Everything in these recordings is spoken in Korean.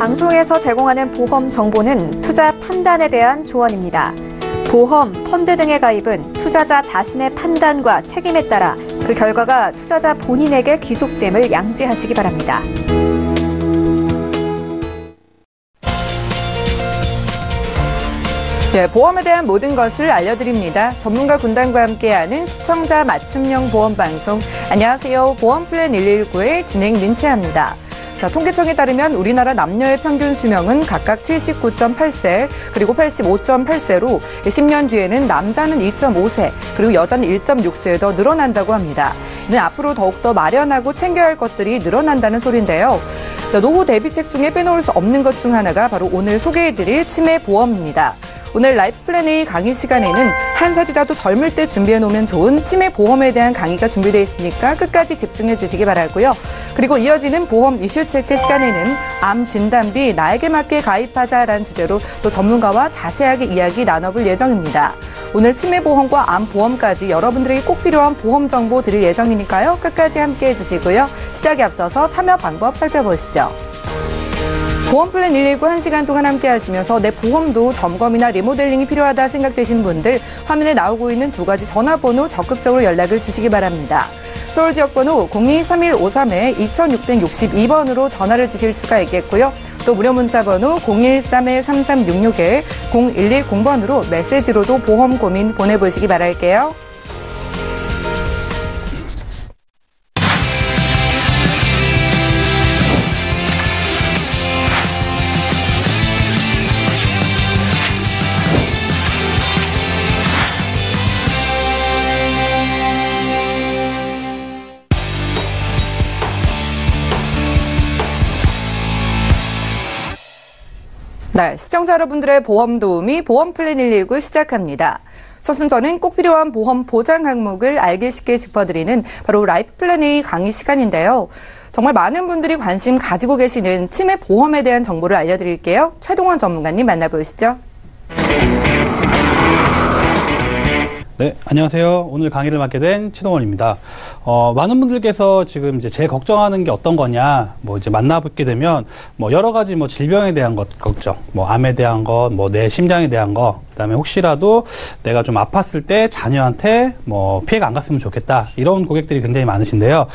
방송에서 제공하는 보험 정보는 투자 판단에 대한 조언입니다. 보험, 펀드 등의 가입은 투자자 자신의 판단과 책임에 따라 그 결과가 투자자 본인에게 귀속됨을 양지하시기 바랍니다. 네, 보험에 대한 모든 것을 알려드립니다. 전문가 군단과 함께하는 시청자 맞춤형 보험 방송. 안녕하세요. 보험플랜 119의 진행 민채합니다. 자, 통계청에 따르면 우리나라 남녀의 평균 수명은 각각 79.8세 그리고 85.8세로 10년 뒤에는 남자는 2.5세 그리고 여자는 1.6세에 더 늘어난다고 합니다. 이는 앞으로 더욱더 마련하고 챙겨야 할 것들이 늘어난다는 소리인데요. 자, 노후 대비책 중에 빼놓을 수 없는 것 중 하나가 바로 오늘 소개해드릴 치매보험입니다. 오늘 라이프 플랜 A 강의 시간에는 한 살이라도 젊을 때 준비해놓으면 좋은 치매 보험에 대한 강의가 준비되어 있으니까 끝까지 집중해 주시기 바라고요. 그리고 이어지는 보험 이슈 체크 시간에는 암 진단비 나에게 맞게 가입하자라는 주제로 또 전문가와 자세하게 이야기 나눠볼 예정입니다. 오늘 치매 보험과 암 보험까지 여러분들에게 꼭 필요한 보험 정보 드릴 예정이니까요. 끝까지 함께해 주시고요. 시작에 앞서서 참여 방법 살펴보시죠. 보험플랜 119 1시간 동안 함께 하시면서 내 보험도 점검이나 리모델링이 필요하다 생각되시는 분들 화면에 나오고 있는 두 가지 전화번호 적극적으로 연락을 주시기 바랍니다. 서울 지역번호 02-3153-2662번으로 전화를 주실 수가 있겠고요. 또 무료 문자번호 013-3366-0110번으로 메시지로도 보험 고민 보내보시기 바랄게요. 네, 시청자 여러분들의 보험 도우미 보험플랜 119 시작합니다. 첫 순서는 꼭 필요한 보험 보장 항목을 알기 쉽게 짚어드리는 바로 라이프 플랜 A 강의 시간인데요. 정말 많은 분들이 관심 가지고 계시는 치매 보험에 대한 정보를 알려드릴게요. 최동원 전문가님 만나보시죠. 네, 안녕하세요. 오늘 강의를 맡게 된 최동원입니다. 많은 분들께서 지금 이제 제일 걱정하는 게 어떤 거냐, 이제 만나뵙게 되면, 여러 가지 질병에 대한 것 걱정, 암에 대한 것, 내 심장에 대한 것, 그다음에 혹시라도 내가 좀 아팠을 때 자녀한테 피해가 안 갔으면 좋겠다. 이런 고객들이 굉장히 많으신데요.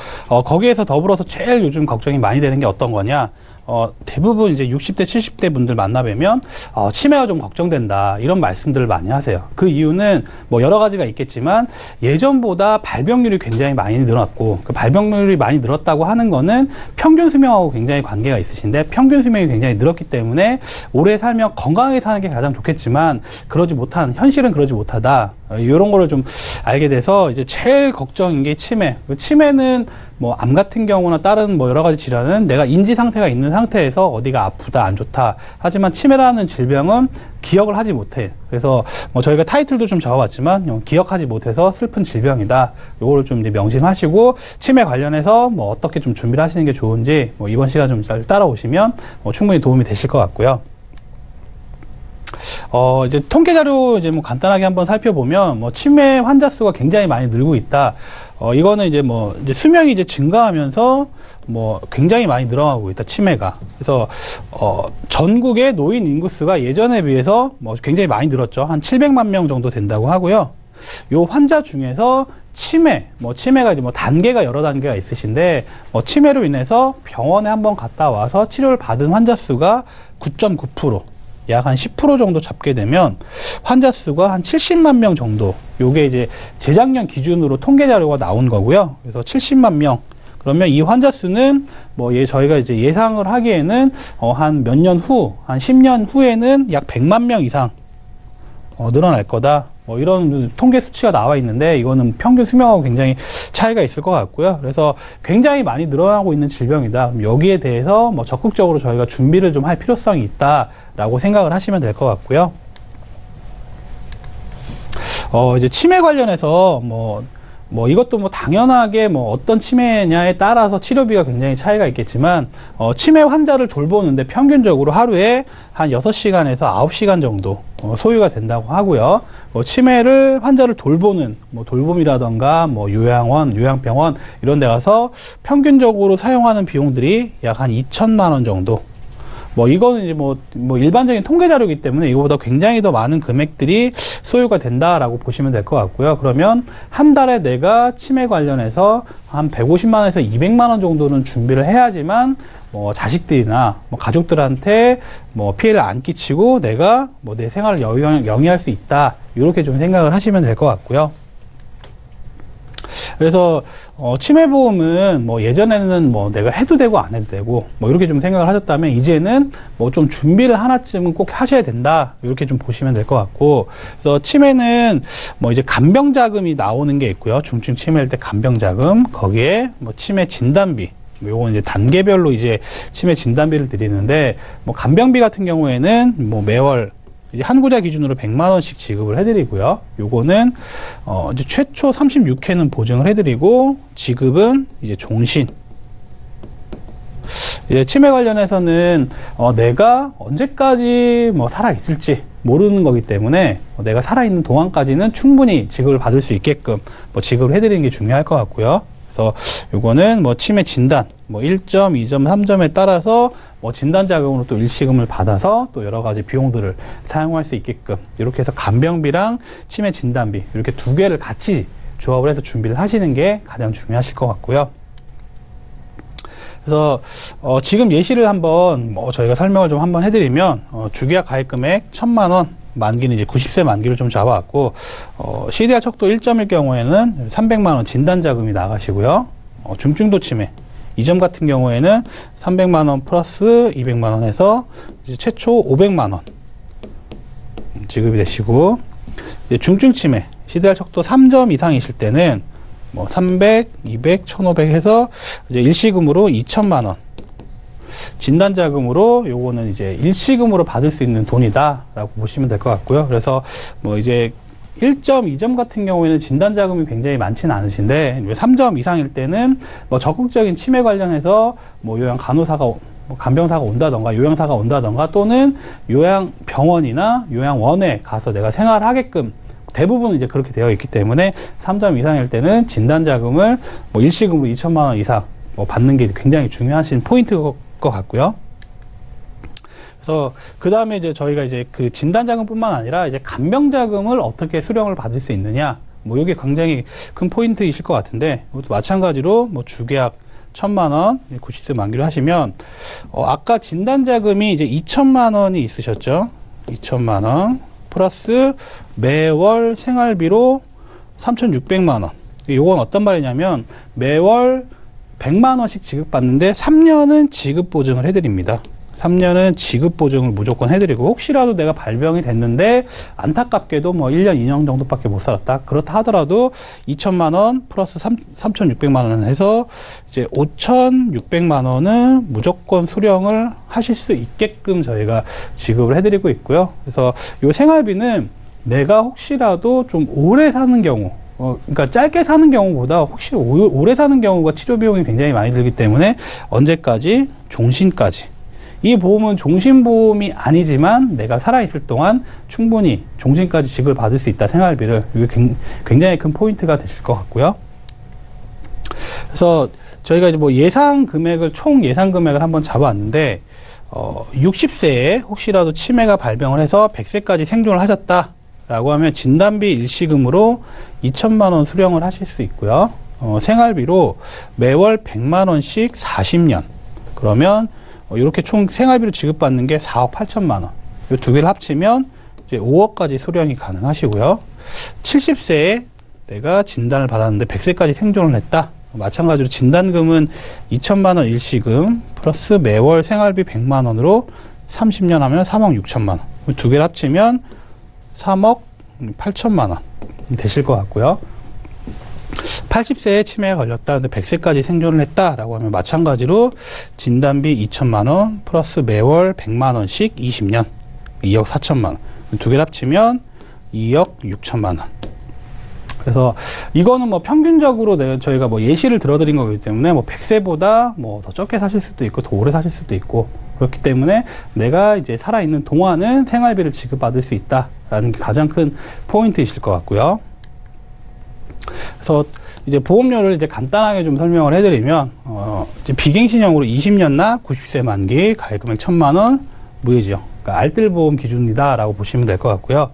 거기에서 더불어서 제일 요즘 걱정이 많이 되는 게 어떤 거냐. 대부분 이제 60대, 70대 분들 만나뵈면, 치매가 좀 걱정된다. 이런 말씀들을 많이 하세요. 그 이유는 여러 가지가 있겠지만, 예전보다 발병률이 굉장히 많이 늘었고, 그 발병률이 많이 늘었다고 하는 거는 평균 수명하고 굉장히 관계가 있으신데, 평균 수명이 굉장히 늘었기 때문에, 오래 살면 건강하게 사는 게 가장 좋겠지만, 현실은 그러지 못하다. 이런 거를 좀 알게 돼서, 이제 제일 걱정인 게 치매. 치매는 암 같은 경우나 다른 여러 가지 질환은 내가 인지 상태가 있는 상태에서 어디가 아프다, 안 좋다. 하지만 치매라는 질병은 기억을 하지 못해. 그래서 저희가 타이틀도 좀 적어봤지만 기억하지 못해서 슬픈 질병이다. 요거를 좀 이제 명심하시고 치매 관련해서 어떻게 좀 준비를 하시는 게 좋은지 이번 시간 좀 잘 따라오시면 충분히 도움이 되실 것 같고요. 이제 통계 자료 이제 간단하게 한번 살펴보면 치매 환자 수가 굉장히 많이 늘고 있다. 이거는 이제 이제 수명이 이제 증가하면서 굉장히 많이 늘어나고 있다, 치매가. 그래서 전국의 노인 인구수가 예전에 비해서 굉장히 많이 늘었죠. 한 700만 명 정도 된다고 하고요. 요 환자 중에서 치매가 이제 단계가 여러 단계가 있으신데 치매로 인해서 병원에 한번 갔다 와서 치료를 받은 환자 수가 9.9%. 약 한 10% 정도 잡게 되면 환자 수가 한 70만 명 정도. 요게 이제 재작년 기준으로 통계 자료가 나온 거고요. 그래서 70만 명. 그러면 이 환자 수는 저희가 이제 예상을 하기에는 한 몇 년 후, 한 10년 후에는 약 100만 명 이상 늘어날 거다. 이런 통계 수치가 나와 있는데 이거는 평균 수명하고 굉장히 차이가 있을 것 같고요. 그래서 굉장히 많이 늘어나고 있는 질병이다. 여기에 대해서 적극적으로 저희가 준비를 좀 할 필요성이 있다라고 생각을 하시면 될 것 같고요. 이제 치매 관련해서 이것도 당연하게 어떤 치매냐에 따라서 치료비가 굉장히 차이가 있겠지만, 치매 환자를 돌보는데 평균적으로 하루에 한 6시간에서 9시간 정도 소요가 된다고 하고요. 치매를 환자를 돌보는 돌봄이라던가 요양원, 요양병원 이런 데 가서 평균적으로 사용하는 비용들이 약 한 2천만 원 정도. 이거는 이제 일반적인 통계 자료이기 때문에 이거보다 굉장히 더 많은 금액들이 소요가 된다라고 보시면 될 것 같고요. 그러면 한 달에 내가 치매 관련해서 한 150만 원에서 200만 원 정도는 준비를 해야지만 자식들이나 가족들한테 피해를 안 끼치고 내가 내 생활을 영위할 수 있다. 이렇게 좀 생각을 하시면 될 것 같고요. 그래서 치매보험은 예전에는 내가 해도 되고 안 해도 되고 이렇게 좀 생각을 하셨다면 이제는 좀 준비를 하나쯤은 꼭 하셔야 된다. 이렇게 좀 보시면 될 것 같고, 그래서 치매는 이제 간병자금이 나오는 게 있고요. 중증 치매일 때 간병자금, 거기에 치매 진단비, 요건 이제 단계별로 이제 치매 진단비를 드리는데, 간병비 같은 경우에는 매월 이제 한 구자 기준으로 100만 원씩 지급을 해드리고요. 요거는 이제 최초 36회는 보증을 해드리고, 지급은 이제 종신. 이제 치매 관련해서는 내가 언제까지 살아 있을지 모르는 거기 때문에 내가 살아 있는 동안까지는 충분히 지급을 받을 수 있게끔 지급을 해드리는 게 중요할 것 같고요. 그래서 요거는 치매 진단 1점, 2점, 3점에 따라서 진단 자금으로 또 일시금을 받아서 또 여러 가지 비용들을 사용할 수 있게끔 이렇게 해서 간병비랑 치매 진단비 이렇게 두 개를 같이 조합을 해서 준비를 하시는 게 가장 중요하실 것 같고요. 그래서 지금 예시를 한번 저희가 설명을 좀 한번 해드리면 주계약 가입 금액 1,000만 원, 만기는 이제 90세 만기를 좀 잡아왔고, CDR 척도 1점일 경우에는 300만 원 진단 자금이 나가시고요. 중증도 치매 2점 같은 경우에는 300만 원 플러스 200만 원 해서 이제 최초 500만 원 지급이 되시고, 이제 중증 치매 CDR 척도 3점 이상이실 때는 300, 200, 1,500 해서 이제 일시금으로 2천만 원. 진단 자금으로 요거는 이제 일시금으로 받을 수 있는 돈이다라고 보시면 될 것 같고요. 그래서 이제 1점, 2점 같은 경우에는 진단 자금이 굉장히 많지는 않으신데 3점 이상일 때는 적극적인 치매 관련해서 요양 간호사가 간병사가 온다던가 요양사가 온다던가 또는 요양병원이나 요양원에 가서 내가 생활하게끔 대부분 이제 그렇게 되어 있기 때문에 3점 이상일 때는 진단 자금을 일시금으로 2천만 원 이상 받는 게 굉장히 중요하신 포인트일 것 같고요. 그래서 그 다음에 이제 저희가 이제 그 진단 자금뿐만 아니라 이제 간병 자금을 어떻게 수령을 받을 수 있느냐, 이게 굉장히 큰 포인트이실 것 같은데, 이것도 마찬가지로 주계약 1,000만 원, 90세 만기로 하시면 아까 진단 자금이 이제 2천만 원이 있으셨죠. 2천만 원 플러스 매월 생활비로 3,600만 원. 이건 어떤 말이냐면 매월 100만 원씩 지급받는데 3년은 지급 보증을 해드립니다. 3년은 지급 보증을 무조건 해드리고, 혹시라도 내가 발병이 됐는데 안타깝게도 1년, 2년 정도밖에 못 살았다. 그렇다 하더라도 2천만 원 플러스 3,600만 원 해서 이제 5,600만 원은 무조건 수령을 하실 수 있게끔 저희가 지급을 해드리고 있고요. 그래서 이 생활비는 내가 혹시라도 좀 오래 사는 경우, 그러니까 짧게 사는 경우보다 혹시 오래 사는 경우가 치료 비용이 굉장히 많이 들기 때문에 언제까지? 종신까지. 이 보험은 종신보험이 아니지만 내가 살아있을 동안 충분히 종신까지 지급을 받을 수 있다, 생활비를. 이게 굉장히 큰 포인트가 되실 것 같고요. 그래서 저희가 이제 예상 금액을, 총 예상 금액을 한번 잡아왔는데, 60세에 혹시라도 치매가 발병을 해서 100세까지 생존을 하셨다라고 하면 진단비 일시금으로 2천만 원 수령을 하실 수 있고요. 생활비로 매월 100만 원씩 40년. 그러면 이렇게 총 생활비로 지급받는 게 4억 8천만 원. 이 두 개를 합치면 이제 5억까지 수령이 가능하시고요. 70세에 내가 진단을 받았는데 100세까지 생존을 했다. 마찬가지로 진단금은 2천만 원 일시금 플러스 매월 생활비 100만 원으로 30년 하면 3억 6천만 원. 이 두 개를 합치면 3억 8천만 원 되실 것 같고요. 80세에 치매에 걸렸다. 근데 100세까지 생존을 했다라고 하면 마찬가지로 진단비 2천만 원 플러스 매월 100만 원씩 20년 2억 4천만 원. 두 개를 합치면 2억 6천만 원. 그래서 이거는 평균적으로 저희가 예시를 들어드린 거기 때문에 100세보다 더 적게 사실 수도 있고 더 오래 사실 수도 있고, 그렇기 때문에 내가 이제 살아있는 동안은 생활비를 지급받을 수 있다라는 게 가장 큰 포인트이실 것 같고요. 그래서 이제 보험료를 이제 간단하게 좀 설명을 해드리면, 이제 비갱신형으로 20년 납 90세 만기 가입 금액 1,000만 원 무해지형. 그러니까 알뜰보험 기준이다라고 보시면 될 것 같고요.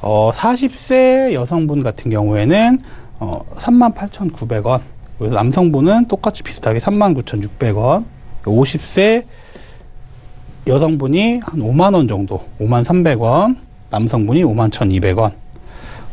40세 여성분 같은 경우에는 38,900원. 그래서 남성분은 똑같이 비슷하게 39,600원. 50세 여성분이 한 5만 원 정도, 53,300원. 남성분이 51,200원.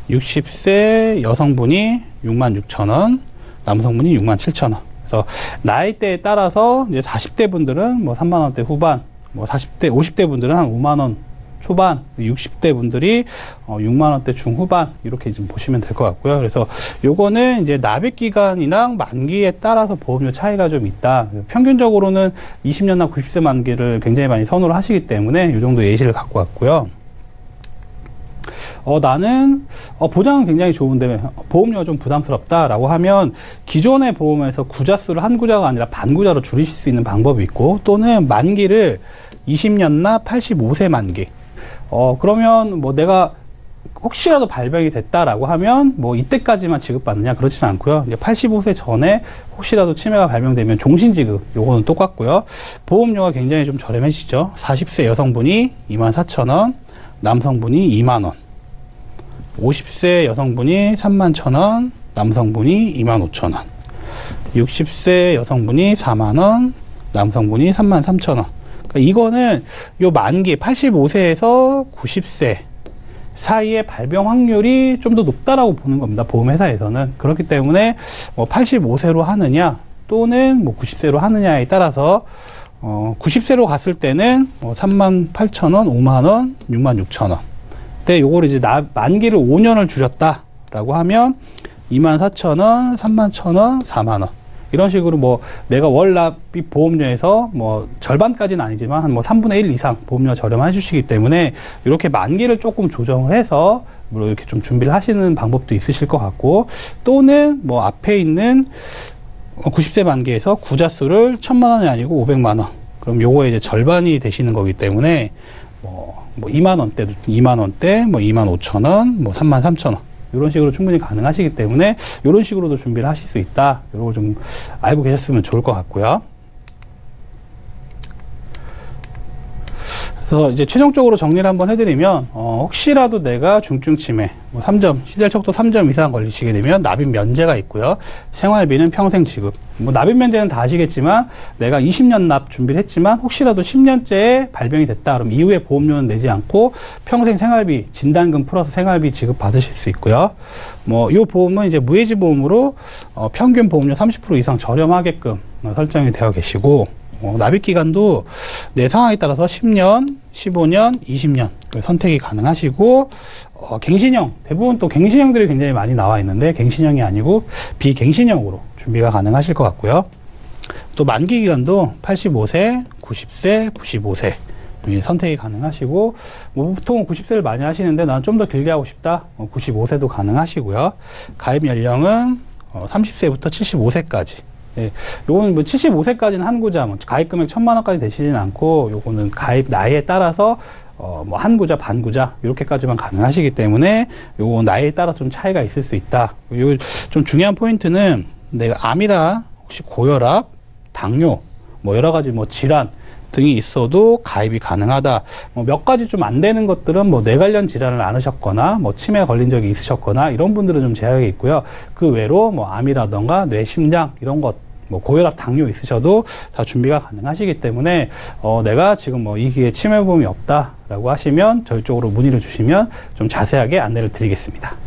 60세 여성분이 66,000원. 남성분이 67,000원. 그래서 나이대에 따라서 이제 40대 분들은 뭐 3만 원대 후반, 뭐 40대, 50대 분들은 한 5만 원 초반, 60대 분들이 6만 원대 중후반 이렇게 좀 보시면 될 것 같고요. 그래서 요거는 이제 납입 기간이랑 만기에 따라서 보험료 차이가 좀 있다. 평균적으로는 20년 납 90세 만기를 굉장히 많이 선호를 하시기 때문에 이 정도 예시를 갖고 왔고요. 나는 보장은 굉장히 좋은데 보험료가 좀 부담스럽다라고 하면 기존의 보험에서 구자수를 한 구자가 아니라 반 구자로 줄이실 수 있는 방법이 있고, 또는 만기를 20년 납 85세 만기. 그러면 뭐 내가 혹시라도 발병이 됐다라고 하면 뭐 이때까지만 지급받느냐, 그렇지는 않고요. 이제 85세 전에 혹시라도 치매가 발병되면 종신 지급, 요거는 똑같고요. 보험료가 굉장히 좀 저렴해지죠. 40세 여성분이 24,000원, 남성분이 2만 원. 50세 여성분이 31,000원, 남성분이 25,000원. 60세 여성분이 4만원, 남성분이 33,000원. 그러니까 이거는 요 만기 85세에서 90세 사이의 발병 확률이 좀 더 높다라고 보는 겁니다. 보험회사에서는. 그렇기 때문에 뭐 85세로 하느냐 또는 뭐 90세로 하느냐에 따라서 90세로 갔을 때는 뭐 38,000원, 5만원, 66,000원. 근데 요거를 이제 만기를 5년을 줄였다라고 하면 24,000원, 31,000원, 4만원. 이런 식으로 뭐 내가 월 납입 보험료에서 뭐 절반까지는 아니지만 한 뭐 3분의 1 이상 보험료 저렴해 주시기 때문에 이렇게 만기를 조금 조정을 해서 뭐 이렇게 좀 준비를 하시는 방법도 있으실 것 같고, 또는 뭐 앞에 있는 90세 만기에서 구자수를 1,000만 원이 아니고 500만 원. 그럼 요거에 이제 절반이 되시는 거기 때문에 뭐 2만 원대도 2만 원대, 뭐 25,000원, 뭐 33,000원. 이런 식으로 충분히 가능하시기 때문에 이런 식으로도 준비를 하실 수 있다. 이런 걸 좀 알고 계셨으면 좋을 것 같고요. 그래서 이제 최종적으로 정리를 한번 해드리면, 혹시라도 내가 중증 치매, 뭐 3점, 시대척도 3점 이상 걸리시게 되면 납입 면제가 있고요. 생활비는 평생 지급. 뭐 납입 면제는 다 아시겠지만, 내가 20년 납 준비를 했지만, 혹시라도 10년째에 발병이 됐다. 그럼 이후에 보험료는 내지 않고, 평생 생활비, 진단금 플러스 생활비 지급 받으실 수 있고요. 뭐, 이 보험은 이제 무해지 보험으로, 평균 보험료 30% 이상 저렴하게끔 설정이 되어 계시고, 납입 기간도 내 상황에 따라서 10년, 15년, 20년 선택이 가능하시고, 갱신형, 대부분 또 갱신형들이 굉장히 많이 나와 있는데 갱신형이 아니고 비갱신형으로 준비가 가능하실 것 같고요. 또 만기 기간도 85세, 90세, 95세 선택이 가능하시고, 뭐 보통 90세를 많이 하시는데 난 좀 더 길게 하고 싶다, 95세도 가능하시고요. 가입 연령은 30세부터 75세까지. 예, 요거는 뭐 75세까지는 한 구자, 뭐 가입 금액 1,000만 원까지 되시진 않고, 요거는 가입 나이에 따라서 뭐 한 구자, 반 구자 이렇게까지만 가능하시기 때문에 요거 나이에 따라 좀 차이가 있을 수 있다. 요 좀 중요한 포인트는 내가 암이라 혹시 고혈압, 당뇨, 뭐 여러 가지 뭐 질환 등이 있어도 가입이 가능하다. 뭐 몇 가지 좀 안 되는 것들은 뭐 뇌 관련 질환을 앓으셨거나 뭐 치매 걸린 적이 있으셨거나 이런 분들은 좀 제약이 있고요. 그 외로 뭐 암이라던가 뇌, 심장 이런 것, 뭐 고혈압, 당뇨 있으셔도 다 준비가 가능하시기 때문에 내가 지금 뭐 이 기회에 치매보험이 없다라고 하시면 저희 쪽으로 문의를 주시면 좀 자세하게 안내를 드리겠습니다.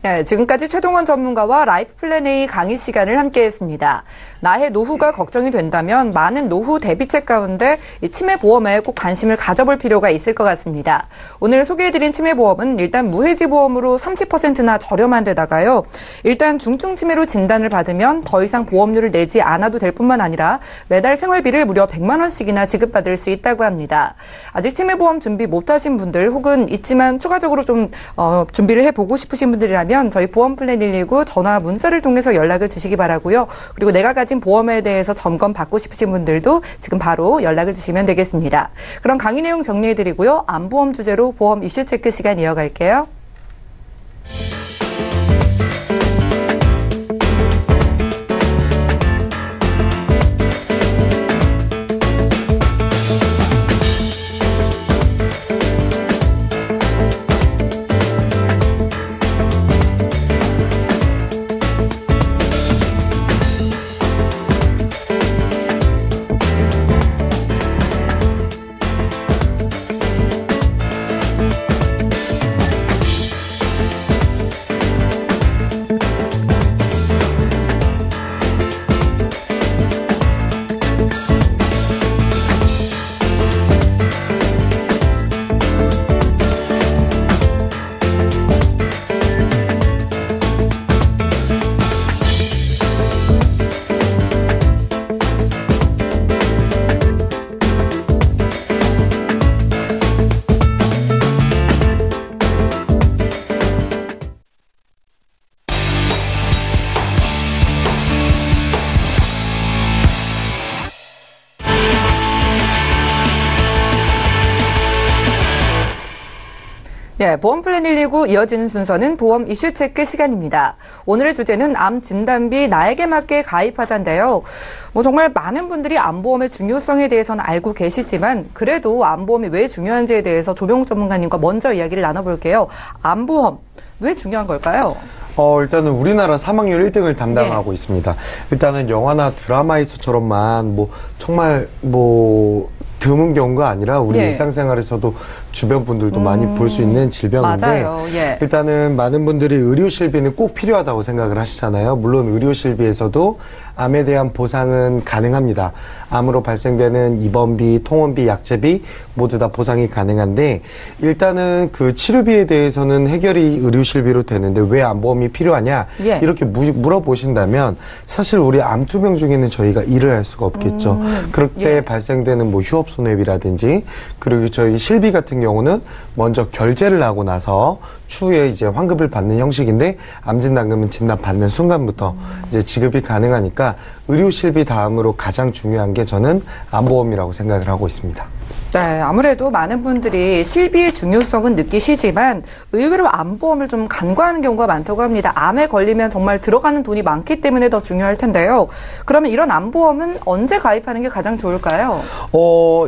네, 지금까지 최동원 전문가와 라이프 플랜 A 강의 시간을 함께했습니다. 나의 노후가 걱정이 된다면 많은 노후 대비책 가운데 이 치매보험에 꼭 관심을 가져볼 필요가 있을 것 같습니다. 오늘 소개해드린 치매보험은 일단 무해지 보험으로 30%나 저렴한 데다가요. 일단 중증 치매로 진단을 받으면 더 이상 보험료를 내지 않아도 될 뿐만 아니라 매달 생활비를 무려 100만 원씩이나 지급받을 수 있다고 합니다. 아직 치매보험 준비 못하신 분들 혹은 있지만 추가적으로 좀 준비를 해보고 싶으신 분들이라면 저희 보험플랜 119 전화 문자를 통해서 연락을 주시기 바라고요. 그리고 내가 가진 보험에 대해서 점검 받고 싶으신 분들도 지금 바로 연락을 주시면 되겠습니다. 그럼 강의 내용 정리해드리고요. 암보험 주제로 보험 이슈 체크 시간 이어갈게요. 예, 보험 플랜 119 이어지는 순서는 보험 이슈 체크 시간입니다. 오늘의 주제는 암 진단비 나에게 맞게 가입하자인데요. 정말 많은 분들이 암보험의 중요성에 대해서는 알고 계시지만 그래도 암보험이 왜 중요한지에 대해서 조병욱 전문가님과 먼저 이야기를 나눠볼게요. 암보험 왜 중요한 걸까요? 일단은 우리나라 사망률 1등을 담당하고 있습니다. 일단은 영화나 드라마에서처럼만 정말 드문 경우가 아니라 우리 일상생활에서도 주변 분들도 많이 볼 수 있는 질병인데 맞아요. 일단은 많은 분들이 의료실비는 꼭 필요하다고 생각을 하시잖아요. 물론 의료실비에서도 암에 대한 보상은 가능합니다. 암으로 발생되는 입원비, 통원비, 약제비 모두 다 보상이 가능한데 일단은 그 치료비에 대해서는 해결이 의료실비로 되는데 왜 암보험이 필요하냐 이렇게 물어보신다면 사실 우리 암투병 중에는 저희가 일을 할 수가 없겠죠. 그럴 때 발생되는 휴업 손해비라든지 그리고 저희 실비 같은 경우는 먼저 결제를 하고 나서 추후에 이제 환급을 받는 형식인데 암진단금은 진단 받는 순간부터 이제 지급이 가능하니까 의료 실비 다음으로 가장 중요한 게 저는 암보험이라고 생각을 하고 있습니다. 네, 아무래도 많은 분들이 실비의 중요성은 느끼시지만 의외로 암보험을 좀 간과하는 경우가 많다고 합니다. 암에 걸리면 정말 들어가는 돈이 많기 때문에 더 중요할 텐데요. 그러면 이런 암보험은 언제 가입하는 게 가장 좋을까요?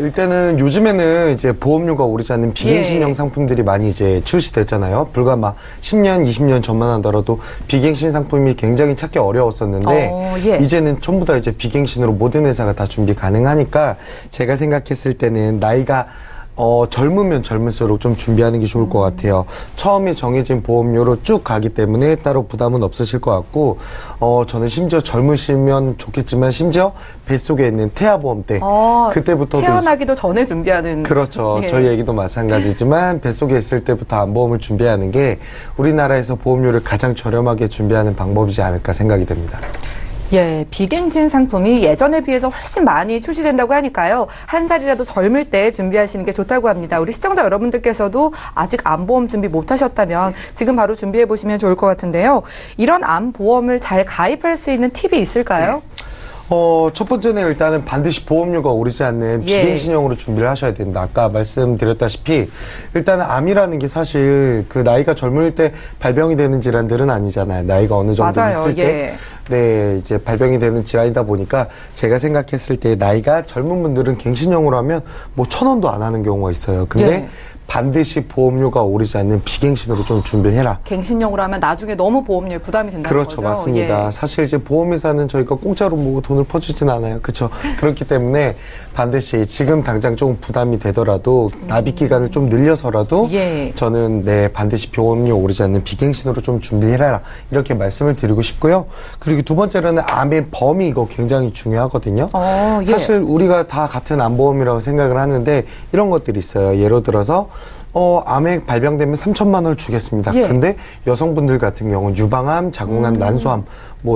일단은 요즘에는 이제 보험료가 오르지 않는 비갱신형 상품들이 많이 이제 출시됐잖아요. 불과 10년, 20년 전만 하더라도 비갱신 상품이 굉장히 찾기 어려웠었는데 이제는 전부 다 이제 비갱신으로 모든 회사가 다 준비 가능하니까 제가 생각했을 때는 나이가 젊으면 젊을수록 좀 준비하는 게 좋을 것 같아요. 처음에 정해진 보험료로 쭉 가기 때문에 따로 부담은 없으실 것 같고 저는 심지어 젊으시면 좋겠지만 심지어 뱃속에 있는 태아보험 때 그때부터 태어나기도 전에 준비하는 그렇죠. 저희 얘기도 마찬가지지만 뱃속에 있을 때부터 암보험을 준비하는 게 우리나라에서 보험료를 가장 저렴하게 준비하는 방법이지 않을까 생각이 됩니다. 예, 비갱신 상품이 예전에 비해서 훨씬 많이 출시된다고 하니까요. 한 살이라도 젊을 때 준비하시는 게 좋다고 합니다. 우리 시청자 여러분들께서도 아직 암보험 준비 못 하셨다면 지금 바로 준비해 보시면 좋을 것 같은데요. 이런 암보험을 잘 가입할 수 있는 팁이 있을까요? 첫 번째는 일단은 반드시 보험료가 오르지 않는 비갱신형으로 준비를 하셔야 된다. 아까 말씀드렸다시피 일단은 암이라는 게 사실 그 나이가 젊을 때 발병이 되는 질환들은 아니잖아요. 나이가 어느 정도 맞아요. 있을 때 이제 발병이 되는 질환이다 보니까 제가 생각했을 때 나이가 젊은 분들은 갱신형으로 하면 1,000원도 안 하는 경우가 있어요. 근데 반드시 보험료가 오르지 않는 비갱신으로 좀 준비를 해라. 갱신형으로 하면 나중에 너무 보험료에 부담이 된다는 거죠. 그렇죠. 맞습니다. 사실 이제 보험회사는 저희가 공짜로 돈을 퍼주진 않아요. 그렇죠. 그렇기 때문에 반드시 지금 당장 좀 부담이 되더라도 납입 기간을 좀 늘려서라도 저는 반드시 보험료 오르지 않는 비갱신으로 좀 준비해라. 이렇게 말씀을 드리고 싶고요. 그리고 두 번째로는 암의 범위 이거 굉장히 중요하거든요. 사실 우리가 다 같은 암보험이라고 생각을 하는데 이런 것들이 있어요. 예를 들어서 암에 발병되면 3,000만 원을 주겠습니다. 근데 여성분들 같은 경우는 유방암, 자궁암, 난소암,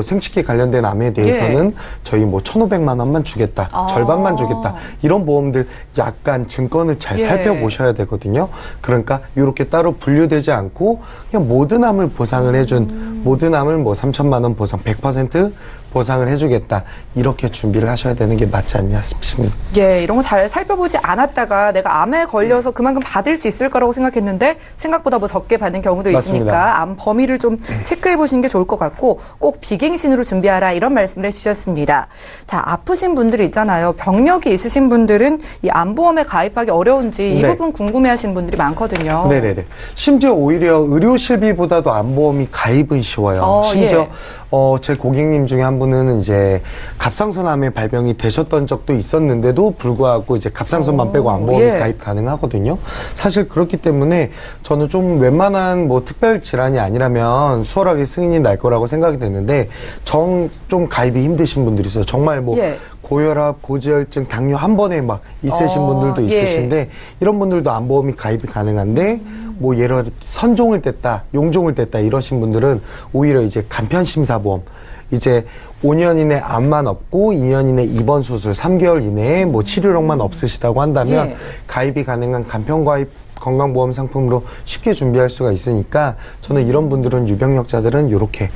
생식기 관련된 암에 대해서는 저희 1,500만 원만 주겠다. 절반만 주겠다. 이런 보험들 약간 증권을 잘 살펴보셔야 되거든요. 그러니까 이렇게 따로 분류되지 않고 그냥 모든 암을 보상을 해준 모든 암을 3,000만 원 보상 100% 보상을 해주겠다. 이렇게 준비를 하셔야 되는 게 맞지 않냐 싶습니다. 이런 거 잘 살펴보지 않았다가 내가 암에 걸려서 그만큼 받을 수 있을 거라고 생각했는데 생각보다 적게 받는 경우도 있으니까 암 범위를 좀 체크해 보시는 게 좋을 것 같고 꼭 비갱신으로 준비하라 이런 말씀을 해주셨습니다. 자, 아프신 분들이 있잖아요. 병력이 있으신 분들은 이 암보험에 가입하기 어려운지 이 부분 궁금해하시는 분들이 많거든요. 네네네. 심지어 오히려 의료실비보다도 암보험이 가입은 쉬워요. 심지어 제 고객님 중에 한 분은 이제 갑상선암에 발병이 되셨던 적도 있었는데도 불구하고 이제 갑상선만 빼고 암보험이 가입 가능하거든요. 사실 그렇기 때문에 저는 좀 웬만한 특별 질환이 아니라면 수월하게 승인이 날 거라고 생각이 되는데 좀 가입이 힘드신 분들이 있어요. 정말 고혈압, 고지혈증, 당뇨 한 번에 있으신 분들도 있으신데 이런 분들도 암보험이 가입이 가능한데 예를 들어 선종을 뗐다, 용종을 뗐다 이러신 분들은 오히려 이제 간편심사보험 이제 5년 이내 암만 없고 2년 이내 입원 수술 3개월 이내에 치료력만 없으시다고 한다면 가입이 가능한 간편가입 건강보험 상품으로 쉽게 준비할 수가 있으니까 저는 이런 분들은 유병력자들은 이렇게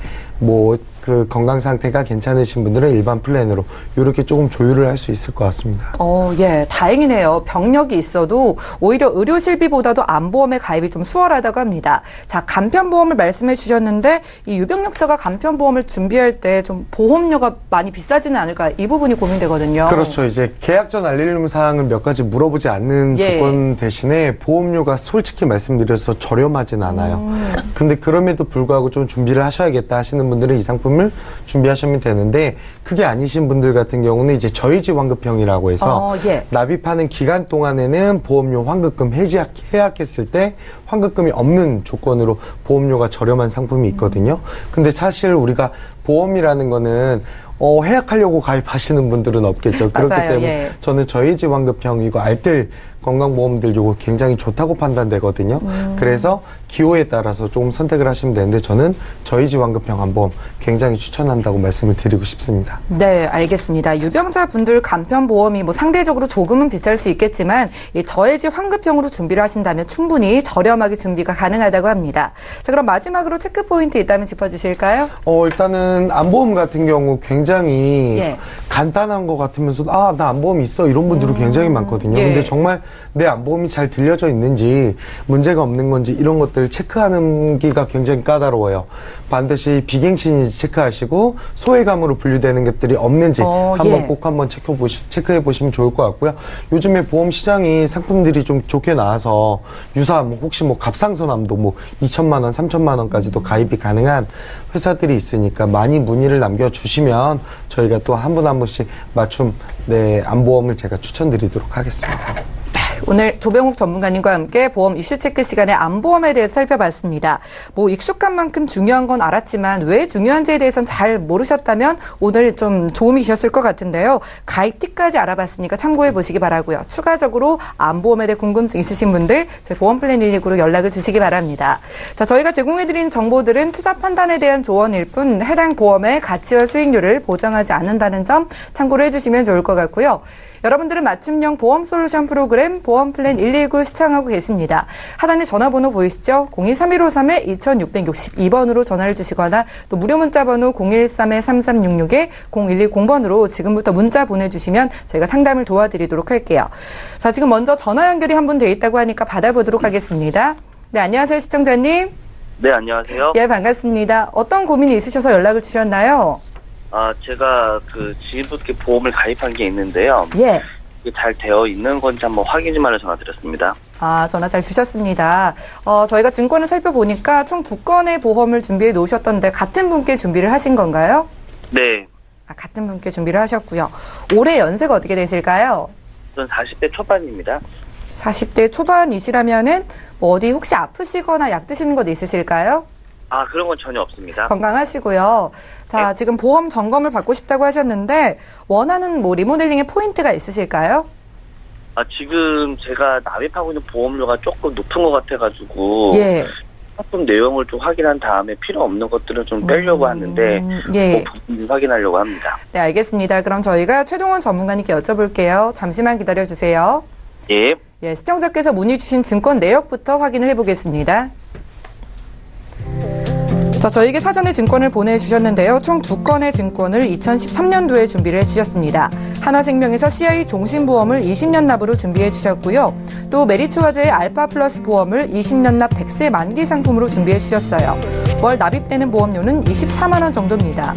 그 건강 상태가 괜찮으신 분들은 일반 플랜으로 이렇게 조금 조율을 할 수 있을 것 같습니다. 예, 다행이네요. 병력이 있어도 오히려 의료 실비보다도 암보험의 가입이 좀 수월하다고 합니다. 자, 간편보험을 말씀해 주셨는데 이 유병력자가 간편보험을 준비할 때 좀 보험료가 많이 비싸지는 않을까 이 부분이 고민되거든요. 그렇죠. 이제 계약 전 알림 사항을 몇 가지 물어보지 않는 조건 대신에 보험료가 솔직히 말씀드려서 저렴하진 않아요. 근데 그럼에도 불구하고 좀 준비를 하셔야겠다 하시는 분들은 이 상품을 준비하시면 되는데 그게 아니신 분들 같은 경우는 이제 저희지 환급형이라고 해서 납입하는 기간 동안에는 보험료 환급금 해약했을 때 환급금이 없는 조건으로 보험료가 저렴한 상품이 있거든요. 근데 사실 우리가 보험이라는 거는 해약하려고 가입하시는 분들은 없겠죠. 맞아요. 그렇기 때문에 저는 저희지 환급형 이거 알뜰 건강보험들 요거 굉장히 좋다고 판단되거든요. 그래서 기호에 따라서 조금 선택을 하시면 되는데 저는 저희지 환급형 한번 굉장히 추천한다고 말씀을 드리고 싶습니다. 네, 알겠습니다. 유병자분들 간편보험이 뭐 상대적으로 조금은 비쌀 수 있겠지만 이 저해지 환급형으로 준비를 하신다면 충분히 저렴하게 준비가 가능하다고 합니다. 자, 그럼 마지막으로 체크 포인트 있다면 짚어주실까요? 일단은 암보험 같은 경우 굉장히 간단한 것 같으면서도 나 암보험 있어 이런 분들이 굉장히 많거든요. 근데 정말 내 암보험이 잘 들려져 있는지 문제가 없는 건지 이런 것들 체크하는 기가 굉장히 까다로워요. 반드시 비갱신인지 체크하시고 소외감으로 분류되는 것들이 없는지 꼭 한번 체크해 보시면 좋을 것 같고요. 요즘에 보험 시장이 상품들이 좀 좋게 나와서 유사암 혹시 뭐 갑상선암도 뭐 2천만 원, 3천만 원까지도 가입이 가능한 회사들이 있으니까 많이 문의를 남겨주시면 저희가 또 한 분 한 분씩 맞춤 암보험을 제가 추천드리도록 하겠습니다. 오늘 조병욱 전문가님과 함께 보험 이슈 체크 시간에 암보험에 대해서 살펴봤습니다. 뭐 익숙한 만큼 중요한 건 알았지만 왜 중요한지에 대해서는 잘 모르셨다면 오늘 좀 도움이 되셨을 것 같은데요. 가입 팁까지 알아봤으니까 참고해 보시기 바라고요. 추가적으로 암보험에 대해 궁금증 있으신 분들 저희 보험플랜 119로 연락을 주시기 바랍니다. 자, 저희가 제공해드린 정보들은 투자 판단에 대한 조언일 뿐 해당 보험의 가치와 수익률을 보장하지 않는다는 점 참고를 해주시면 좋을 것 같고요. 여러분들은 맞춤형 보험 솔루션 프로그램 보험플랜 119 시청하고 계십니다. 하단에 전화번호 보이시죠? 02-3153-2662번으로 전화를 주시거나 또 무료 문자번호 013-3366-0110번으로 지금부터 문자 보내주시면 저희가 상담을 도와드리도록 할게요. 자, 지금 먼저 전화 연결이 한 분 돼 있다고 하니까 받아보도록 하겠습니다. 네, 안녕하세요, 시청자님. 네, 안녕하세요. 예, 반갑습니다. 어떤 고민이 있으셔서 연락을 주셨나요? 제가 지인분께 보험을 가입한 게 있는데요. 이게 잘 되어 있는 건지 한번 확인 좀 하려 전화드렸습니다. 전화 잘 주셨습니다. 저희가 증권을 살펴보니까 총 2건의 보험을 준비해 놓으셨던데 같은 분께 준비를 하신 건가요? 네. 같은 분께 준비를 하셨고요. 올해 연세가 어떻게 되실까요? 저는 40대 초반입니다. 40대 초반이시라면은 뭐 어디 혹시 아프시거나 약 드시는 것 있으실까요? 그런 건 전혀 없습니다. 건강하시고요. 자, 지금 보험 점검을 받고 싶다고 하셨는데 원하는 뭐 리모델링의 포인트가 있으실까요? 지금 제가 납입하고 있는 보험료가 조금 높은 것 같아가지고 상품 내용을 좀 확인한 다음에 필요 없는 것들은 좀 빼려고 하는데 부분 확인하려고 합니다. 네, 알겠습니다. 그럼 저희가 최동원 전문가님께 여쭤볼게요. 잠시만 기다려주세요. 예. 시청자께서 문의 주신 증권 내역부터 확인을 해보겠습니다. 자, 저에게 사전에 증권을 보내주셨는데요. 총 2건의 증권을 2013년도에 준비를 해주셨습니다. 하나생명에서 CI 종신보험을 20년 납으로 준비해 주셨고요. 또 메리츠화재의 알파 플러스 보험을 20년 납 100세 만기 상품으로 준비해 주셨어요. 월 납입되는 보험료는 24만 원 정도입니다.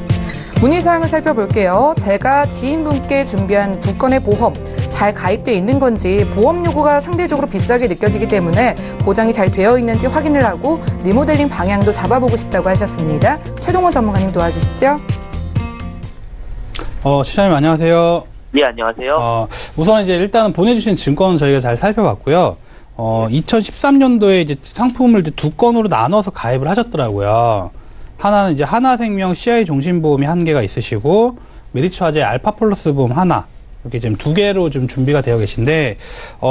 문의사항을 살펴볼게요. 제가 지인분께 준비한 2건의 보험 잘 가입되어 있는 건지 보험 요구가 상대적으로 비싸게 느껴지기 때문에 보장이 잘 되어 있는지 확인을 하고 리모델링 방향도 잡아보고 싶다고 하셨습니다. 최동원 전문가님 도와주시죠. 시장님 안녕하세요. 네, 안녕하세요. 우선 이제 일단은 보내주신 증권은 저희가 잘 살펴봤고요. 2013년도에 이제 상품을 이제 2건으로 나눠서 가입을 하셨더라고요. 하나는 이제 하나생명 CI 종신보험이 1개가 있으시고 메리츠화재 알파 플러스 보험 하나 이렇게 지금 2개로 좀 준비가 되어 계신데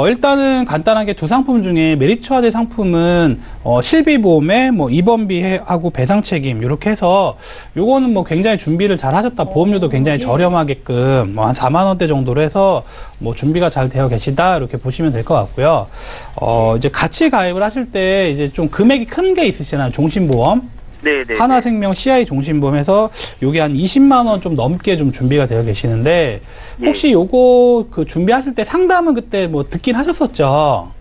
일단은 간단하게 2 상품 중에 메리츠화재 상품은 실비보험에 뭐 입원비하고 배상 책임 이렇게 해서 요거는 뭐 굉장히 준비를 잘 하셨다. 보험료도 굉장히 저렴하게끔 뭐 한 4만 원대 정도로 해서 뭐 준비가 잘 되어 계시다 이렇게 보시면 될 것 같고요. 이제 같이 가입을 하실 때 이제 좀 금액이 큰 게 있으시잖아요. 종신보험. 네네. 하나생명 CI 종신보험에서 요게 한 20만 원 좀 넘게 좀 준비가 되어 계시는데 혹시 요거 그 준비하실 때 상담은 그때 뭐 듣긴 하셨었죠?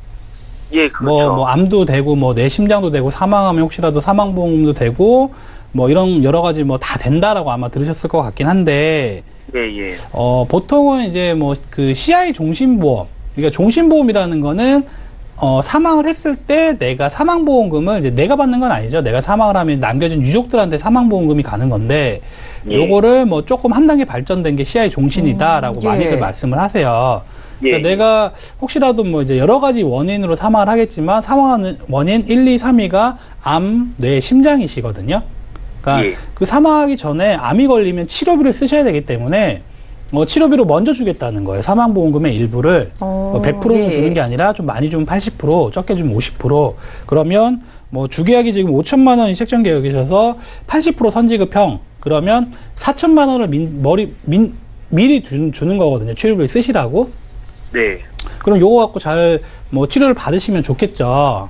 예, 그렇죠. 뭐 암도 되고 뭐 내 심장도 되고 사망하면 혹시라도 사망보험도 되고 뭐 이런 여러 가지 뭐 다 된다라고 아마 들으셨을 것 같긴 한데 예. 보통은 이제 뭐 그 CI 종신보험, 그러니까 종신보험이라는 거는 사망을 했을 때 내가 사망보험금을 이제 내가 받는 건 아니죠. 내가 사망을 하면 남겨진 유족들한테 사망보험금이 가는 건데, 요거를 뭐 조금 한 단계 발전된 게 CI 종신이다라고 많이들 말씀을 하세요. 그러니까 내가 혹시라도 뭐 이제 여러 가지 원인으로 사망을 하겠지만 사망하는 원인 1, 2, 3위가 암, 뇌, 심장이시거든요. 그러니까 그 사망하기 전에 암이 걸리면 치료비를 쓰셔야 되기 때문에 치료비로 먼저 주겠다는 거예요. 사망보험금의 일부를 100%는 주는 게 아니라 좀 많이 주면 80%, 적게 주면 50%. 그러면 뭐 주계약이 지금 5천만 원이 책정 계약이셔서 80% 선지급형. 그러면 4천만 원을 미리 주는 거거든요. 치료비를 쓰시라고. 네. 그럼 요거 갖고 잘 뭐 치료를 받으시면 좋겠죠.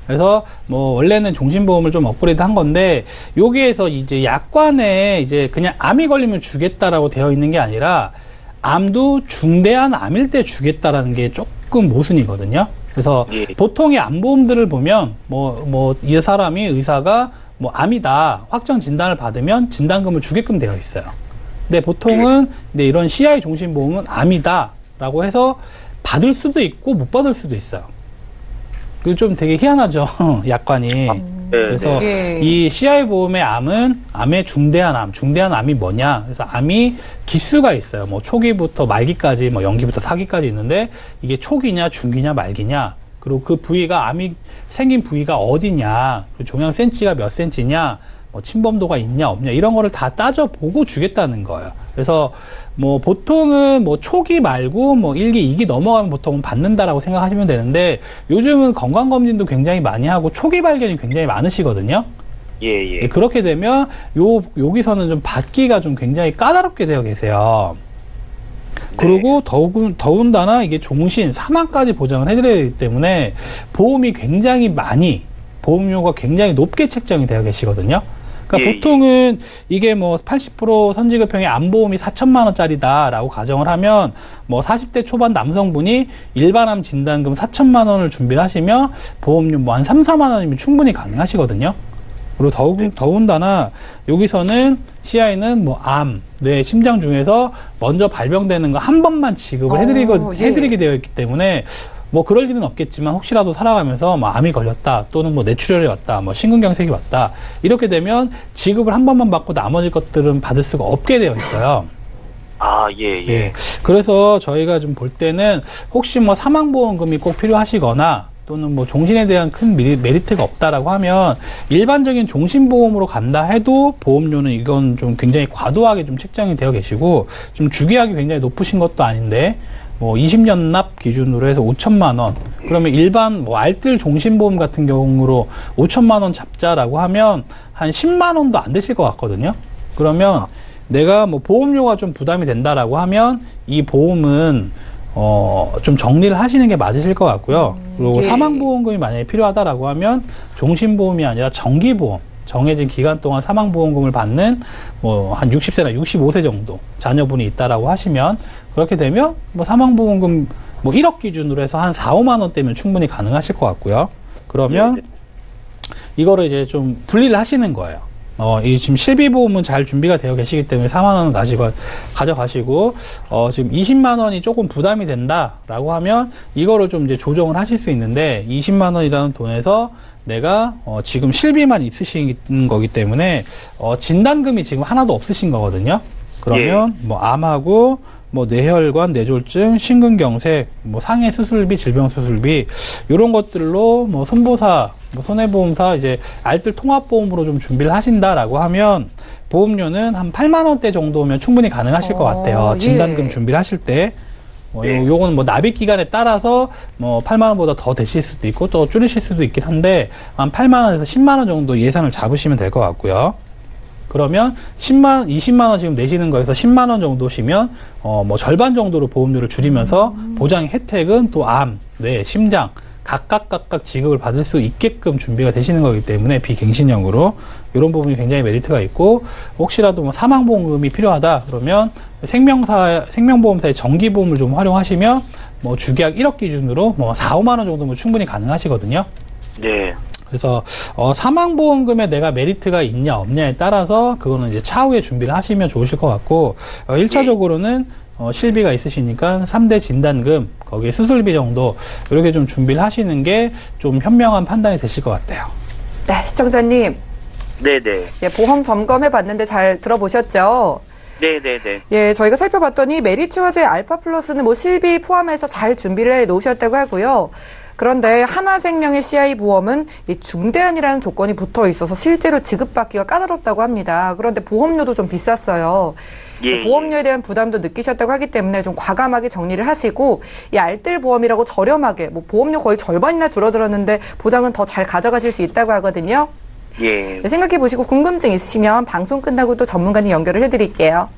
그래서 뭐 원래는 종신보험을 좀 업그레이드 한 건데 여기에서 이제 약관에 이제 그냥 암이 걸리면 주겠다라고 되어 있는 게 아니라 암도 중대한 암일 때 주겠다라는 게 조금 모순이거든요. 그래서 보통의 암보험들을 보면 이 사람이 의사가 뭐 암이다 확정 진단을 받으면 진단금을 주게끔 되어 있어요. 근데 보통은 이제 이런 CI 종신보험은 암이다라고 해서 받을 수도 있고 못 받을 수도 있어요. 그 좀 되게 희한하죠. 약관이. 그래서 이 CI 보험의 암은 암의 중대한 암이 뭐냐? 그래서 암이 기수가 있어요. 뭐 초기부터 말기까지, 뭐 연기부터 사기까지 있는데 이게 초기냐, 중기냐, 말기냐. 그리고 그 부위가 암이 생긴 부위가 어디냐, 그리고 종양 센치가 몇 센치냐, 뭐 침범도가 있냐 없냐 이런 거를 다 따져보고 주겠다는 거예요. 그래서 뭐 보통은 뭐 초기 말고 뭐 1기, 2기 넘어가면 보통은 받는다라고 생각하시면 되는데 요즘은 건강검진도 굉장히 많이 하고 초기 발견이 굉장히 많으시거든요. 예. 그렇게 되면 여기서는 좀 받기가 좀 굉장히 까다롭게 되어 계세요. 그리고 더군다나 이게 종신, 사망까지 보장을 해드려야 되기 때문에 보험이 굉장히 보험료가 굉장히 높게 책정이 되어 계시거든요. 그러니까 보통은 이게 뭐 80% 선지급형의 암보험이 4천만 원짜리다라고 가정을 하면 뭐 40대 초반 남성분이 일반암 진단금 4천만 원을 준비를 하시면 보험료 뭐 한 3, 4만 원이면 충분히 가능하시거든요. 그리고 더군다나 여기서는 CI는 뭐 암, 뇌, 심장 중에서 먼저 발병되는 거 한 번만 지급을 해드리게 되어 있기 때문에 뭐 그럴 일은 없겠지만 혹시라도 살아가면서 뭐 암이 걸렸다 또는 뭐 뇌출혈이 왔다 뭐 심근경색이 왔다 이렇게 되면 지급을 한 번만 받고 나머지 것들은 받을 수가 없게 되어 있어요. 예. 그래서 저희가 좀 볼 때는 혹시 뭐 사망보험금이 꼭 필요하시거나 또는 뭐 종신에 대한 큰 메리트가 없다라고 하면 일반적인 종신보험으로 간다 해도 보험료는 이건 좀 굉장히 과도하게 좀 책정이 되어 계시고 좀 주계약이 굉장히 높으신 것도 아닌데 뭐 20년 납 기준으로 해서 5천만 원. 그러면 일반 뭐 알뜰 종신보험 같은 경우로 5천만 원 잡자라고 하면 한 10만 원도 안 되실 것 같거든요. 그러면 내가 뭐 보험료가 좀 부담이 된다라고 하면 이 보험은 좀 정리를 하시는 게 맞으실 것 같고요. 그리고 사망보험금이 만약에 필요하다라고 하면 종신보험이 아니라 정기보험. 정해진 기간 동안 사망보험금을 받는 뭐 한 60세나 65세 정도 자녀분이 있다라고 하시면 그렇게 되면 뭐 사망보험금 뭐 1억 기준으로 해서 한 4, 5만 원대면 충분히 가능하실 것 같고요. 그러면 이거를 이제 좀 분리를 하시는 거예요. 이 지금 실비보험은 잘 준비가 되어 계시기 때문에 4만 원은 가져가시고, 지금 20만 원이 조금 부담이 된다라고 하면 이거를 좀 이제 조정을 하실 수 있는데 20만 원이라는 돈에서 내가 지금 실비만 있으신 거기 때문에 진단금이 지금 하나도 없으신 거거든요. 그러면 뭐 암하고 뭐 뇌혈관, 뇌졸중, 심근경색, 뭐 상해 수술비, 질병 수술비 이런 것들로 뭐 손보사, 뭐 손해보험사 이제 알뜰 통합보험으로 좀 준비를 하신다라고 하면 보험료는 한 8만 원대 정도면 충분히 가능하실 것 같아요. 진단금 준비를 하실 때. 요거는 뭐 납입 기간에 따라서 뭐 8만 원보다 더 되실 수도 있고 또 줄이실 수도 있긴 한데 한 8만 원에서 10만 원 정도 예산을 잡으시면 될 것 같고요. 그러면 20만 원 지금 내시는 거에서 10만 원 정도시면 뭐 절반 정도로 보험료를 줄이면서 보장 혜택은 또 암, 뇌, 심장 각각 지급을 받을 수 있게끔 준비가 되시는 거기 때문에 비갱신형으로 이런 부분이 굉장히 메리트가 있고, 혹시라도 뭐 사망보험금이 필요하다 그러면 생명보험사의 정기보험을 좀 활용하시면 뭐 주계약 1억 기준으로 뭐 4, 5만 원 정도면 충분히 가능하시거든요. 네. 그래서 사망보험금에 내가 메리트가 있냐 없냐에 따라서 그거는 이제 차후에 준비를 하시면 좋으실 것 같고, 1차적으로는 실비가 있으시니까 3대 진단금, 거기에 수술비 정도 이렇게 좀 준비를 하시는 게 좀 현명한 판단이 되실 것 같아요. 네, 시청자님. 네네. 예, 보험 점검해 봤는데 잘 들어보셨죠? 네네네. 예, 저희가 살펴봤더니 메리츠화재 알파 플러스는 뭐 실비 포함해서 잘 준비를 해 놓으셨다고 하고요. 그런데 하나생명의 CI 보험은 이 중대한이라는 조건이 붙어 있어서 실제로 지급받기가 까다롭다고 합니다. 그런데 보험료도 좀 비쌌어요. 예. 보험료에 대한 부담도 느끼셨다고 하기 때문에 좀 과감하게 정리를 하시고, 이 알뜰 보험이라고 저렴하게, 뭐 보험료 거의 절반이나 줄어들었는데 보장은 더 잘 가져가실 수 있다고 하거든요. 예. 네, 생각해 보시고 궁금증 있으시면 방송 끝나고 또 전문가님 연결을 해드릴게요.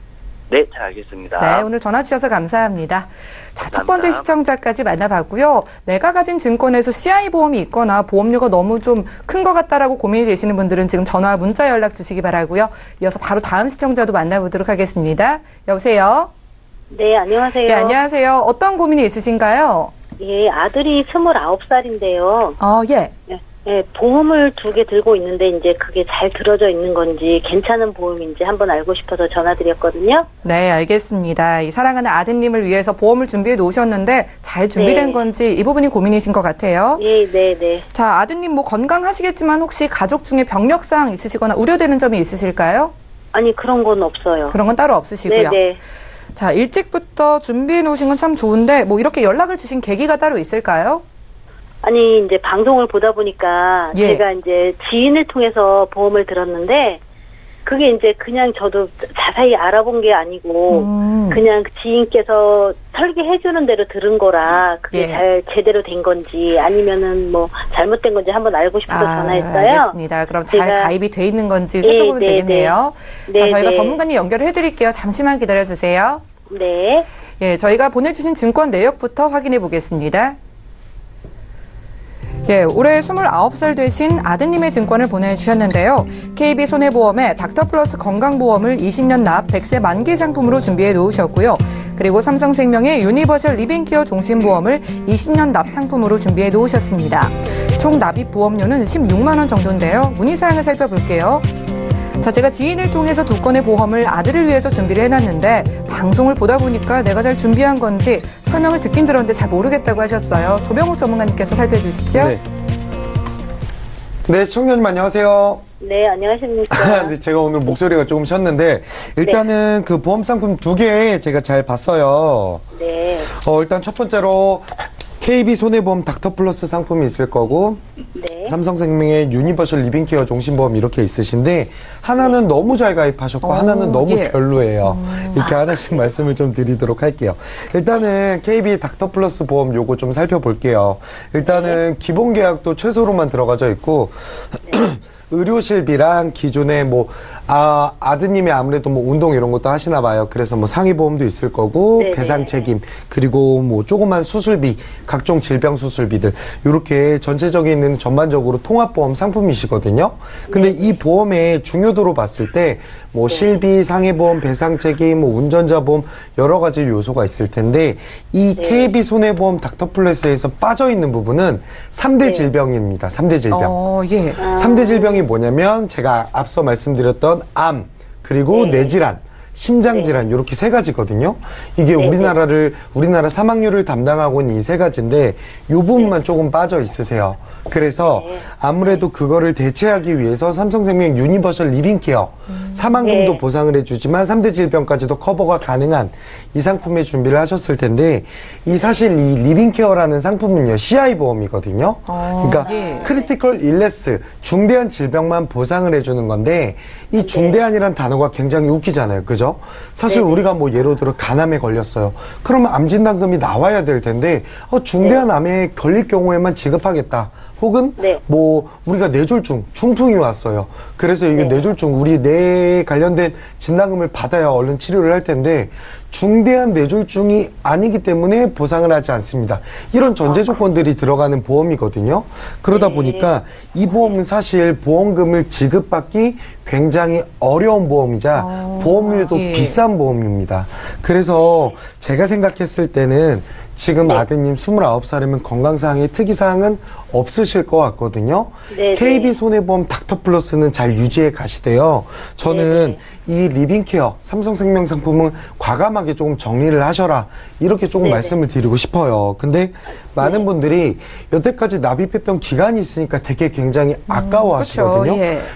네, 잘 알겠습니다. 네, 오늘 전화 주셔서 감사합니다. 자, 감사합니다. 첫 번째 시청자까지 만나봤고요. 내가 가진 증권에서 CI 보험이 있거나 보험료가 너무 좀 큰 것 같다라고 고민이 되시는 분들은 지금 전화, 문자 연락 주시기 바라고요. 이어서 바로 다음 시청자도 만나보도록 하겠습니다. 여보세요? 네, 안녕하세요. 네, 안녕하세요. 어떤 고민이 있으신가요? 예, 아들이 29살인데요. 예. 예, 보험을 2개 들고 있는데 이제 그게 잘 들어져 있는 건지 괜찮은 보험인지 한번 알고 싶어서 전화드렸거든요. 네, 알겠습니다. 이 사랑하는 아드님을 위해서 보험을 준비해 놓으셨는데 잘 준비된 네. 건지 이 부분이 고민이신 것 같아요. 예, 네. 자, 아드님 뭐 건강하시겠지만 혹시 가족 중에 병력사항 있으시거나 우려되는 점이 있으실까요? 아니, 그런 건 없어요. 그런 건 따로 없으시고요. 네네. 자, 일찍부터 준비해 놓으신 건 참 좋은데 뭐 이렇게 연락을 주신 계기가 따로 있을까요? 아니, 이제 방송을 보다 보니까 예. 제가 이제 지인을 통해서 보험을 들었는데 그게 이제 그냥 저도 자세히 알아본 게 아니고 그냥 지인께서 설계해주는 대로 들은 거라 그게 예. 잘 제대로 된 건지 아니면은 뭐 잘못된 건지 한번 알고 싶어서 전화했어요. 알겠습니다. 그럼 잘 제가- 가입이 돼 있는 건지 살펴보면 네, 되겠네요. 네. 자, 저희가 네. 전문가님 연결을 해드릴게요. 잠시만 기다려주세요. 네. 예, 저희가 보내주신 증권 내역부터 확인해 보겠습니다. 예, 올해 29살 되신 아드님의 증권을 보내주셨는데요. KB손해보험의 닥터플러스 건강보험을 20년 납 100세 만기 상품으로 준비해 놓으셨고요. 그리고 삼성생명의 유니버셜 리빙케어 종신보험을 20년 납 상품으로 준비해 놓으셨습니다. 총 납입 보험료는 16만 원 정도인데요. 문의사항을 살펴볼게요. 자, 제가 지인을 통해서 2건의 보험을 아들을 위해서 준비를 해놨는데 방송을 보다 보니까 내가 잘 준비한 건지 설명을 듣긴 들었는데 잘 모르겠다고 하셨어요. 조병욱 전문가님께서 살펴주시죠. 네, 시청자님 안녕하세요. 네, 안녕하십니까. 네, 제가 오늘 목소리가 조금 쉬었는데 일단은 그 보험 상품 2개 제가 잘 봤어요. 네. 일단 첫 번째로 KB 손해보험 닥터플러스 상품이 있을 거고 네. 삼성생명의 유니버셜 리빙케어 종신보험 이렇게 있으신데 하나는 너무 잘 가입하셨고 하나는 너무 별로예요. 이렇게 하나씩 말씀을 좀 드리도록 할게요. 일단은 KB 닥터플러스 보험 요거 좀 살펴볼게요. 일단은 기본 계약도 최소로만 들어가져 있고 의료실비랑 기존에 아드님이 아무래도 뭐 운동 이런 것도 하시나 봐요. 그래서 뭐 상해보험도 있을 거고, 네네. 배상 책임, 그리고 뭐 조그만 수술비, 각종 질병 수술비들, 요렇게 전체적인 전반적으로 통합보험 상품이시거든요. 근데 이 보험의 중요도로 봤을 때, 뭐 실비, 상해보험, 배상 책임, 뭐 운전자 보험, 여러 가지 요소가 있을 텐데, 이 KB 손해보험 닥터플러스에서 빠져있는 부분은 3대 질병입니다. 3대 질병. 예. 3대 질병이 뭐냐면 제가 앞서 말씀드렸던 암 그리고 뇌질환 심장질환 이렇게 3가지거든요. 이게 우리나라 사망률을 담당하고 있는 이 3가지인데 이 부분만 조금 빠져 있으세요. 그래서 아무래도 그거를 대체하기 위해서 삼성생명 유니버셜 리빙케어 사망금도 보상을 해주지만 3대 질병까지도 커버가 가능한 이 상품의 준비를 하셨을 텐데 사실 이 리빙케어라는 상품은요 CI 보험이거든요. 그러니까 크리티컬 일네스 중대한 질병만 보상을 해주는 건데 이 중대한이란 단어가 굉장히 웃기잖아요. 그죠? 사실 우리가 뭐 예를 들어 간암에 걸렸어요. 그러면 암진단금이 나와야 될 텐데 중대한 암에 걸릴 경우에만 지급하겠다. 혹은 뭐 우리가 뇌졸중, 중풍이 왔어요. 그래서 이게 뇌졸중, 우리 뇌에 관련된 진단금을 받아야 얼른 치료를 할 텐데 중대한 뇌졸중이 아니기 때문에 보상을 하지 않습니다. 이런 전제 조건들이 들어가는 보험이거든요. 그러다 보니까 이 보험은 사실 보험금을 지급받기 굉장히 어려운 보험이자 보험료도 비싼 보험입니다. 그래서 제가 생각했을 때는 지금 아드님 29살이면 건강사항에 특이사항은 없으실 것 같거든요. KB손해보험 닥터플러스는 잘 유지해 가시대요. 저는 이 리빙케어, 삼성생명 상품은 과감하게 조금 정리를 하셔라. 이렇게 조금 말씀을 드리고 싶어요. 근데 많은 분들이 여태까지 납입했던 기간이 있으니까 되게 굉장히 아까워 하시거든요.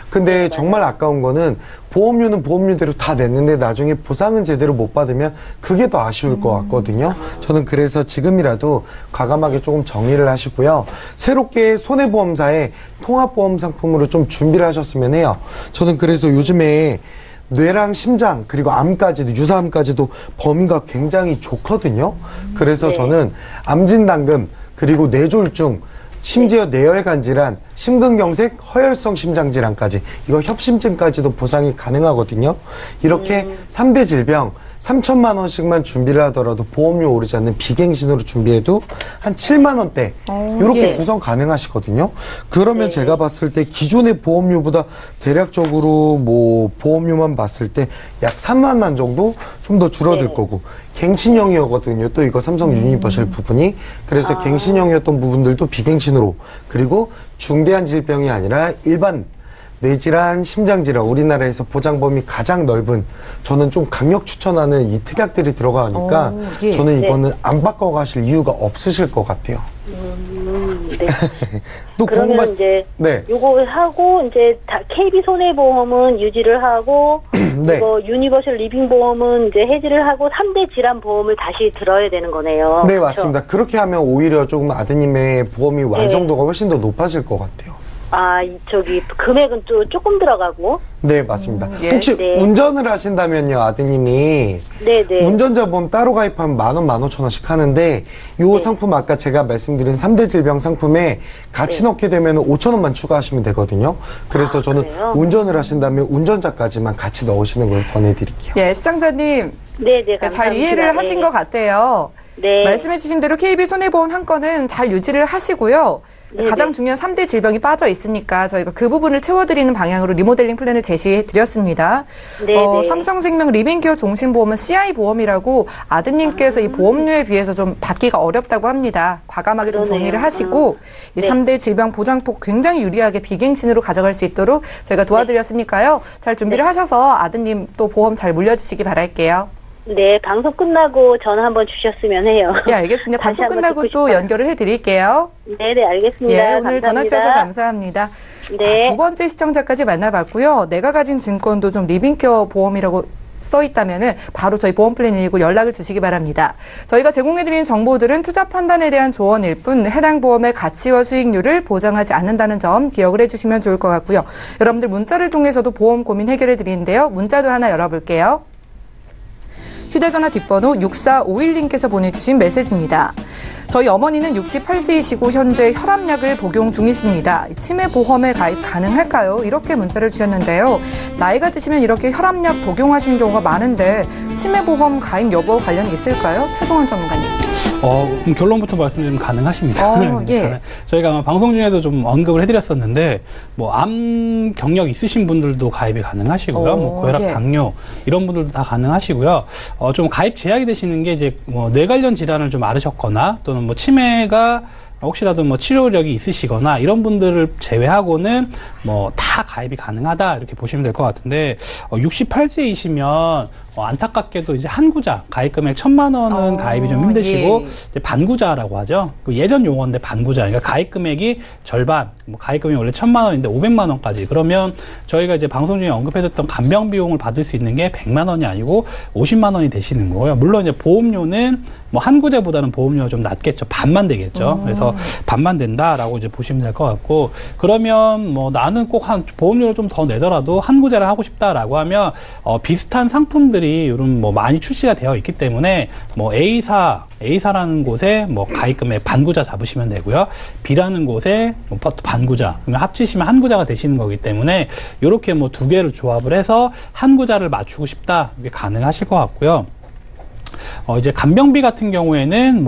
근데 정말 아까운 거는 보험료는 보험료대로 다 냈는데 나중에 보상은 제대로 못 받으면 그게 더 아쉬울 것 같거든요. 저는 그래서 지금이라도 과감하게 조금 정리를 하시고요. 새롭게 손해보험사의 통합보험 상품으로 좀 준비를 하셨으면 해요. 저는 그래서 요즘에 뇌랑 심장 그리고 암까지도 유사암까지도 범위가 굉장히 좋거든요. 그래서 저는 암진단금 그리고 뇌졸중 심지어 뇌혈관 질환, 심근경색, 허혈성 심장질환까지 이거 협심증까지도 보상이 가능하거든요. 이렇게 3대 질병 3천만 원씩만 준비를 하더라도 보험료 오르지 않는 비갱신으로 준비해도 한 7만 원대 이렇게 구성 가능하시거든요. 그러면 제가 봤을 때 기존의 보험료보다 대략적으로 뭐 보험료만 봤을 때 약 3만 원 정도 좀 더 줄어들 거고 갱신형이었거든요. 또 이거 삼성 유니버셜 부분이 그래서 갱신형이었던 부분들도 비갱신으로 그리고 중대한 질병이 아니라 일반 뇌질환, 심장질환 우리나라에서 보장 범위 가장 넓은 저는 좀 강력 추천하는 이 특약들이 들어가니까 저는 이거는 안 바꿔가실 이유가 없으실 것 같아요. 네. 또 그러면 이제 요거 하고 이제 다 KB 손해보험은 유지를 하고 이거 유니버셜 리빙보험은 이제 해지를 하고 3대 질환 보험을 다시 들어야 되는 거네요. 네, 그렇죠? 맞습니다. 그렇게 하면 오히려 조금 아드님의 보험이 완성도가 훨씬 더 높아질 것 같아요. 저기 금액은 또 조금 들어가고. 네, 맞습니다. 혹시 운전을 하신다면요, 아드님이 운전자 보험 따로 가입하면 10,000원, 15,000원씩 하는데 요 상품 아까 제가 말씀드린 3대 질병 상품에 같이 넣게 되면 5,000원만 추가하시면 되거든요. 그래서 저는 그래요? 운전을 하신다면 운전자까지만 같이 넣으시는 걸 권해드릴게요. 예, 시청자님. 감사합니다. 잘 이해를 하신 것 같아요. 말씀해주신 대로 KB손해보험 한 건은 잘 유지를 하시고요. 가장 중요한 3대 질병이 빠져 있으니까 저희가 그 부분을 채워드리는 방향으로 리모델링 플랜을 제시해 드렸습니다. 삼성생명 리빙케어 종신보험은 CI 보험이라고 아드님께서 이 보험료에 비해서 좀 받기가 어렵다고 합니다. 과감하게 좀 정리를 하시고 이 3대 질병 보장폭 굉장히 유리하게 비갱신으로 가져갈 수 있도록 저희가 도와드렸으니까요. 잘 준비를 하셔서 아드님 또 보험 잘 물려주시기 바랄게요. 네, 방송 끝나고 전화 한번 주셨으면 해요. 네, 알겠습니다. 방송 끝나고 또 연결을 해드릴게요. 네, 알겠습니다. 예, 오늘 전화 주셔서 감사합니다. 자, 두 번째 시청자까지 만나봤고요. 내가 가진 증권도 좀 리빙케어 보험이라고 써있다면은 바로 저희 보험 플랜 119 연락을 주시기 바랍니다. 저희가 제공해드리는 정보들은 투자 판단에 대한 조언일 뿐 해당 보험의 가치와 수익률을 보장하지 않는다는 점 기억을 해주시면 좋을 것 같고요. 여러분들 문자를 통해서도 보험 고민 해결해 드리는데요. 문자도 하나 열어볼게요. 휴대전화 뒷번호 6451님께서 보내주신 메시지입니다. 저희 어머니는 68세이시고 현재 혈압약을 복용 중이십니다. 치매보험에 가입 가능할까요? 이렇게 문자를 주셨는데요. 나이가 드시면 이렇게 혈압약 복용하시는 경우가 많은데 치매보험 가입 여부 관련이 있을까요? 최동환 전문가님. 그럼 결론부터 말씀드리면 가능하십니다. 저희가 아마 방송 중에도 좀 언급을 해드렸었는데 암 경력 있으신 분들도 가입이 가능하시고요. 고혈압, 당뇨 이런 분들도 다 가능하시고요. 좀 가입 제약이 되시는 게 이제 뇌 관련 질환을 좀 앓으셨거나 또는 치매가 혹시라도 치료력이 있으시거나 이런 분들을 제외하고는 다 가입이 가능하다 이렇게 보시면 될 것 같은데 68세이시면 안타깝게도 이제 한구자 가입 금액 1,000만 원은 가입이 좀 힘드시고 이제 반구자라고 하죠. 예전 용어인데 반구자. 그러니까 가입 금액이 절반. 가입 금액이 원래 1,000만 원인데 500만 원까지. 그러면 저희가 이제 방송 중에 언급해뒀던 간병 비용을 받을 수 있는 게 100만 원이 아니고 50만 원이 되시는 거고요. 물론 이제 보험료는 한구자보다는 보험료가 좀 낮겠죠. 반만 되겠죠. 그래서 반만 된다라고 이제 보시면 될 것 같고, 그러면 나는 꼭 보험료를 좀 더 내더라도 한구자를 하고 싶다라고 하면 비슷한 상품들이 요즘 많이 출시가 되어 있기 때문에 A사라는 곳에 가입금액 반구자 잡으시면 되고요. B라는 곳에 반구자, 그러면 합치시면 한구자가 되시는 거기 때문에 이렇게 두 개를 조합을 해서 한구자를 맞추고 싶다, 이게 가능하실 것 같고요. 이제 간병비 같은 경우에는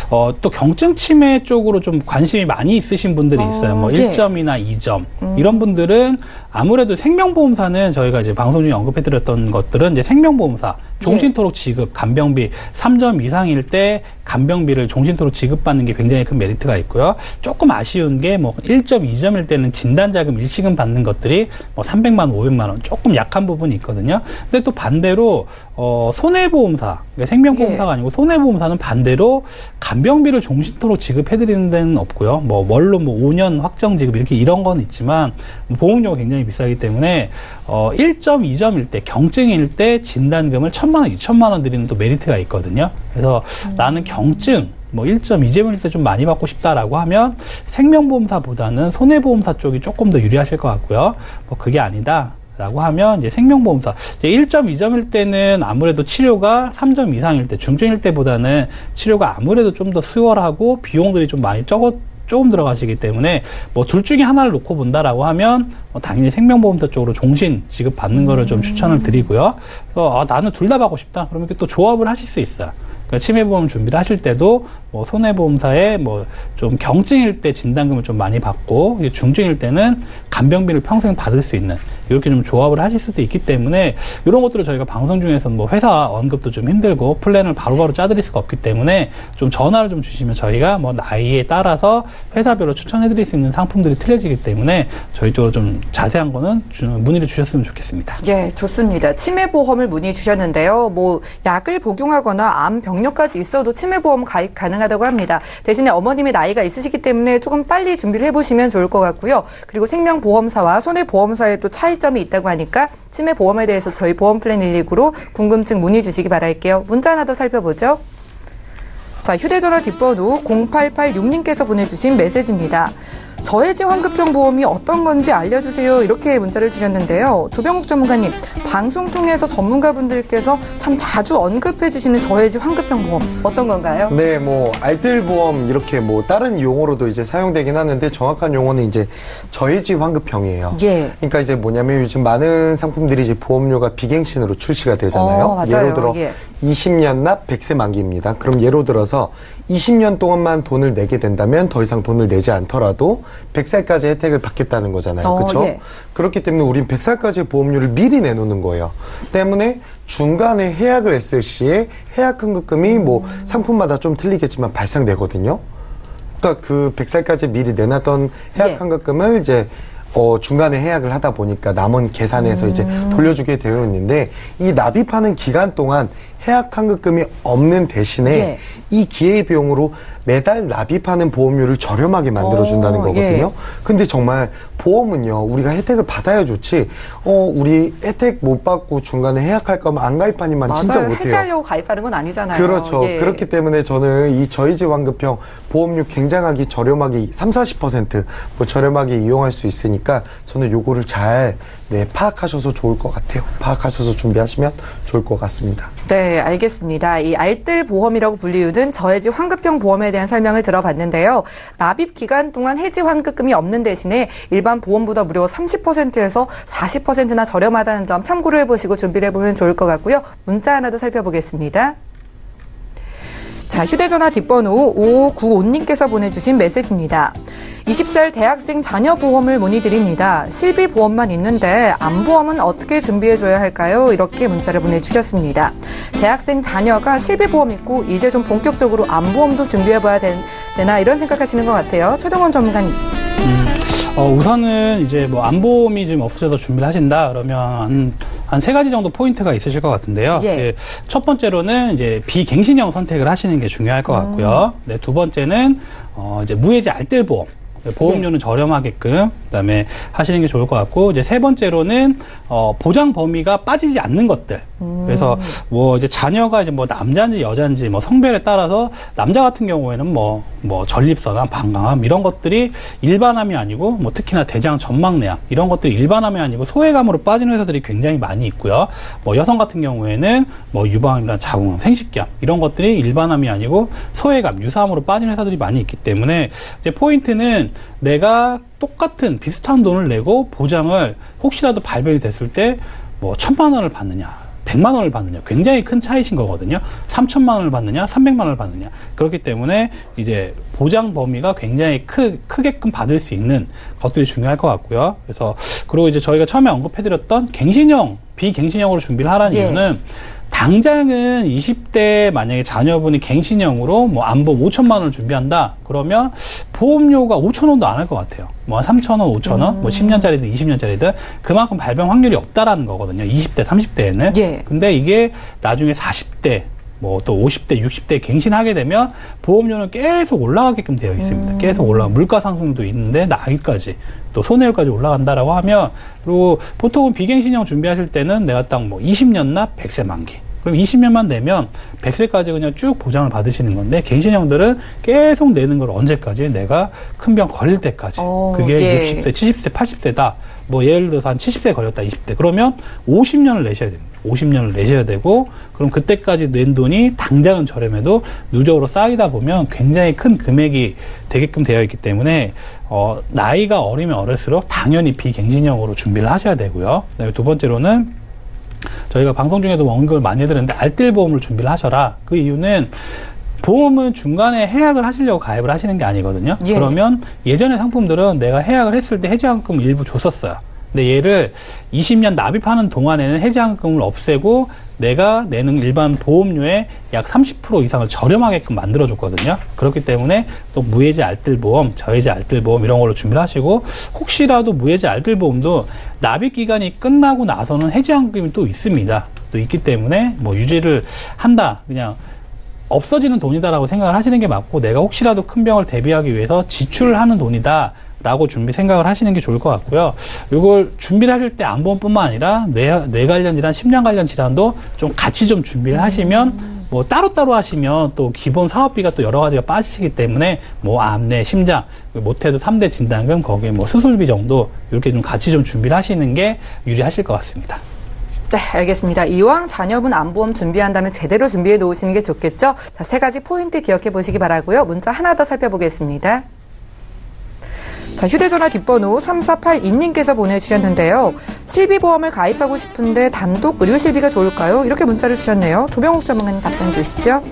또 경증 치매 쪽으로 좀 관심이 많이 있으신 분들이 있어요. 1점이나 2점. 이런 분들은 아무래도 생명보험사는 저희가 이제 방송 중에 언급해드렸던 것들은 이제 생명보험사, 종신토록 지급, 간병비 3점 이상일 때 간병비를 종신토록 지급받는 게 굉장히 큰 메리트가 있고요. 조금 아쉬운 게 1점, 2점일 때는 진단자금 일시금 받는 것들이 300만 원, 500만 원 조금 약한 부분이 있거든요. 근데 또 반대로 손해보험사, 그러니까 생명보험사가 아니고 손해보험사는 반대로 간병비를 종신토록 지급해드리는 데는 없고요. 월로 5년 확정 지급 이런 건 있지만 보험료가 굉장히 비싸기 때문에 1점, 2점일 때 경증일 때 진단금을 1,000만 원, 2,000만 원 드리는 또 메리트가 있거든요. 그래서 나는 경증 1점, 2점일 때 좀 많이 받고 싶다라고 하면 생명보험사보다는 손해보험사 쪽이 조금 더 유리하실 것 같고요. 그게 아니다. 라고 하면 이제 생명보험사 이제 1점, 2점일 때는 아무래도 치료가 3점 이상일 때, 중증일 때보다는 치료가 아무래도 좀 더 수월하고 비용들이 좀 많이 조금 들어가시기 때문에 둘 중에 하나를 놓고 본다라고 하면 당연히 생명보험사 쪽으로 종신 지급 받는 거를 좀 추천을 드리고요. 그래서 나는 둘 다 받고 싶다. 그러면 또 조합을 하실 수 있어요. 그러니까 치매보험 준비를 하실 때도 손해보험사에 좀 경증일 때 진단금을 좀 많이 받고 중증일 때는 간병비를 평생 받을 수 있는 이렇게 좀 조합을 하실 수도 있기 때문에 이런 것들을 저희가 방송 중에서는 회사 언급도 좀 힘들고 플랜을 바로바로 짜드릴 수가 없기 때문에 좀 전화를 좀 주시면 저희가 나이에 따라서 회사별로 추천해드릴 수 있는 상품들이 틀려지기 때문에 저희 쪽으로 좀 자세한 거는 문의를 주셨으면 좋겠습니다. 예, 좋습니다. 치매보험을 문의 주셨는데요. 약을 복용하거나 암 병력까지 있어도 치매보험 가입 가능하다고 합니다. 대신에 어머님의 나이가 있으시기 때문에 조금 빨리 준비를 해보시면 좋을 것 같고요. 그리고 생명보험사와 손해보험사의 또 차이점이 있다고 하니까 치매보험에 대해서 저희 보험플랜 119로 궁금증 문의 주시기 바랄게요. 문자 하나 더 살펴보죠. 자, 휴대전화 뒷번호 0886님께서 보내주신 메시지입니다. 저해지 환급형 보험이 어떤 건지 알려주세요. 이렇게 문자를 주셨는데요. 조병욱 전문가님, 방송 통해서 전문가분들께서 참 자주 언급해 주시는 저해지 환급형 보험 어떤 건가요? 네, 알뜰보험 이렇게 다른 용어로도 이제 사용되긴 하는데 정확한 용어는 이제 저해지 환급형이에요. 예. 그러니까 이제 뭐냐면 요즘 많은 상품들이 이제 보험료가 비갱신으로 출시가 되잖아요. 맞아요. 예를 들어 20년 납 100세 만기입니다. 그럼 예를 들어서 20년 동안만 돈을 내게 된다면 더 이상 돈을 내지 않더라도 100살까지 혜택을 받겠다는 거잖아요. 그렇죠? 예. 그렇기 때문에 우린 100살까지 보험료를 미리 내놓는 거예요. 때문에 중간에 해약을 했을 시에 해약 환급금이 상품마다 좀 틀리겠지만 발생되거든요. 그러니까 그 100살까지 미리 내놨던 해약 환급금을 이제 중간에 해약을 하다 보니까 남은 계산해서 이제 돌려주게 되어 있는데 이 납입하는 기간 동안 해약 환급금이 없는 대신에 이 기회비용으로 매달 납입하는 보험료를 저렴하게 만들어준다는 거거든요. 근데 정말 보험은요, 우리가 혜택을 받아야 좋지, 우리 혜택 못 받고 중간에 해약할 거면 안 가입하니만 진짜 못해요. 해지하려고 가입하는 건 아니잖아요. 그렇죠. 그렇기 때문에 저는 이 저해지 환급형 보험료 굉장하게 저렴하게 30-40% 저렴하게 이용할 수 있으니까 저는 요거를 잘 파악하셔서 좋을 것 같아요. 파악하셔서 준비하시면 좋을 것 같습니다. 네, 알겠습니다. 이 알뜰보험이라고 불리우는 저해지 환급형 보험에 대한 설명을 들어봤는데요. 납입 기간 동안 해지 환급금이 없는 대신에 일반 보험보다 무려 30%에서 40%나 저렴하다는 점 참고를 해보시고 준비를 해보면 좋을 것 같고요. 문자 하나 더 살펴보겠습니다. 자, 휴대전화 뒷번호 5595님께서 보내주신 메시지입니다. 20살 대학생 자녀 보험을 문의드립니다. 실비 보험만 있는데 암보험은 어떻게 준비해줘야 할까요? 이렇게 문자를 보내주셨습니다. 대학생 자녀가 실비 보험 있고 이제 좀 본격적으로 암보험도 준비해봐야 되나 이런 생각하시는 것 같아요. 최동원 전문가님. 우선은 이제 암보험이 좀 없으셔서 준비를 하신다 그러면 한 세 가지 정도 포인트가 있으실 것 같은데요. 첫 번째로는 이제 비갱신형 선택을 하시는 게 중요할 것 같고요. 네, 두 번째는 이제 무해지 알뜰보험. 보험료는 저렴하게끔 그다음에 하시는 게 좋을 것 같고, 이제 세 번째로는 보장 범위가 빠지지 않는 것들. 그래서 이제 자녀가 이제 남자인지 여자인지 성별에 따라서 남자 같은 경우에는 전립선암, 방광암 이런 것들이 일반암이 아니고 특히나 대장 점막내암 이런 것들이 일반암이 아니고 소외감으로 빠지는 회사들이 굉장히 많이 있고요. 여성 같은 경우에는 유방암이나 자궁암, 생식기암 이런 것들이 일반암이 아니고 소외감, 유사암으로 빠지는 회사들이 많이 있기 때문에 이제 포인트는 내가 똑같은 비슷한 돈을 내고 보장을 혹시라도 발병이 됐을 때 1,000만 원을 받느냐, 100만 원을 받느냐, 굉장히 큰 차이신 거거든요. 3천만 원을 받느냐, 300만 원을 받느냐. 그렇기 때문에 이제 보장 범위가 굉장히 크게끔 받을 수 있는 것들이 중요할 것 같고요. 그래서 그리고 이제 저희가 처음에 언급해드렸던 갱신형, 비갱신형으로 준비를 하라는 이유는 당장은 20대 만약에 자녀분이 갱신형으로 뭐 안보 5천만 원을 준비한다. 그러면 보험료가 5천 원도 안 할 것 같아요. 뭐 3천 원, 5천 원, 뭐 10년짜리든 20년짜리든 그만큼 발병 확률이 없다라는 거거든요. 20대, 30대에는. 근데 이게 나중에 40대, 뭐 또 50대, 60대 갱신하게 되면 보험료는 계속 올라가게끔 되어 있습니다. 계속 물가 상승도 있는데 나이까지 또 손해율까지 올라간다라고 하면, 그리고 보통은 비갱신형 준비하실 때는 내가 딱 뭐 20년 납 100세 만기. 그럼 20년만 내면 100세까지 그냥 쭉 보장을 받으시는 건데, 갱신형들은 계속 내는 걸 언제까지? 내가 큰 병 걸릴 때까지. 그게 60세, 70세, 80세다. 뭐 예를 들어서 한 70세 걸렸다, 20대. 그러면 50년을 내셔야 됩니다. 50년을 내셔야 되고, 그럼 그때까지 낸 돈이 당장은 저렴해도 누적으로 쌓이다 보면 굉장히 큰 금액이 되게끔 되어 있기 때문에 나이가 어리면 어릴수록 당연히 비갱신형으로 준비를 하셔야 되고요. 그다음에 두 번째로는 저희가 방송 중에도 언급을 많이 해드렸는데 알뜰보험을 준비를 하셔라. 그 이유는 보험은 중간에 해약을 하시려고 가입을 하시는 게 아니거든요. 그러면 예전의 상품들은 내가 해약을 했을 때 해지환급을 일부 줬었어요. 근데 얘를 20년 납입하는 동안에는 해지환급을 없애고 내가 내는 일반 보험료의 약 30% 이상을 저렴하게끔 만들어줬거든요. 그렇기 때문에 또 무해지 알뜰보험, 저해지 알뜰보험 이런 걸로 준비를 하시고, 혹시라도 무해지 알뜰보험도 납입기간이 끝나고 나서는 해지환급이 또 있습니다. 또 있기 때문에 뭐 유지를 한다, 그냥 없어지는 돈이다라고 생각을 하시는 게 맞고, 내가 혹시라도 큰 병을 대비하기 위해서 지출을 하는 돈이다 라고 생각을 하시는 게 좋을 것 같고요. 이걸 준비를 하실 때 안보험뿐만 아니라 뇌 관련 질환, 심장 관련 질환도 좀 같이 좀 준비를 하시면, 뭐 따로따로 하시면 또 기본 사업비가 또 여러 가지가 빠지시기 때문에 뭐 암, 뇌, 심장, 못해도 3대 진단금, 거기에 뭐 수술비 정도 이렇게 좀 같이 좀 준비를 하시는 게 유리하실 것 같습니다. 네, 알겠습니다. 이왕 자녀분 안보험 준비한다면 제대로 준비해 놓으시는 게 좋겠죠? 자, 3가지 포인트 기억해 보시기 바라고요. 문자 하나 더 살펴보겠습니다. 자, 휴대전화 뒷번호 3482님께서 보내주셨는데요. 실비보험을 가입하고 싶은데 단독 의료실비가 좋을까요? 이렇게 문자를 주셨네요. 조병욱 전문가님 답변 주시죠.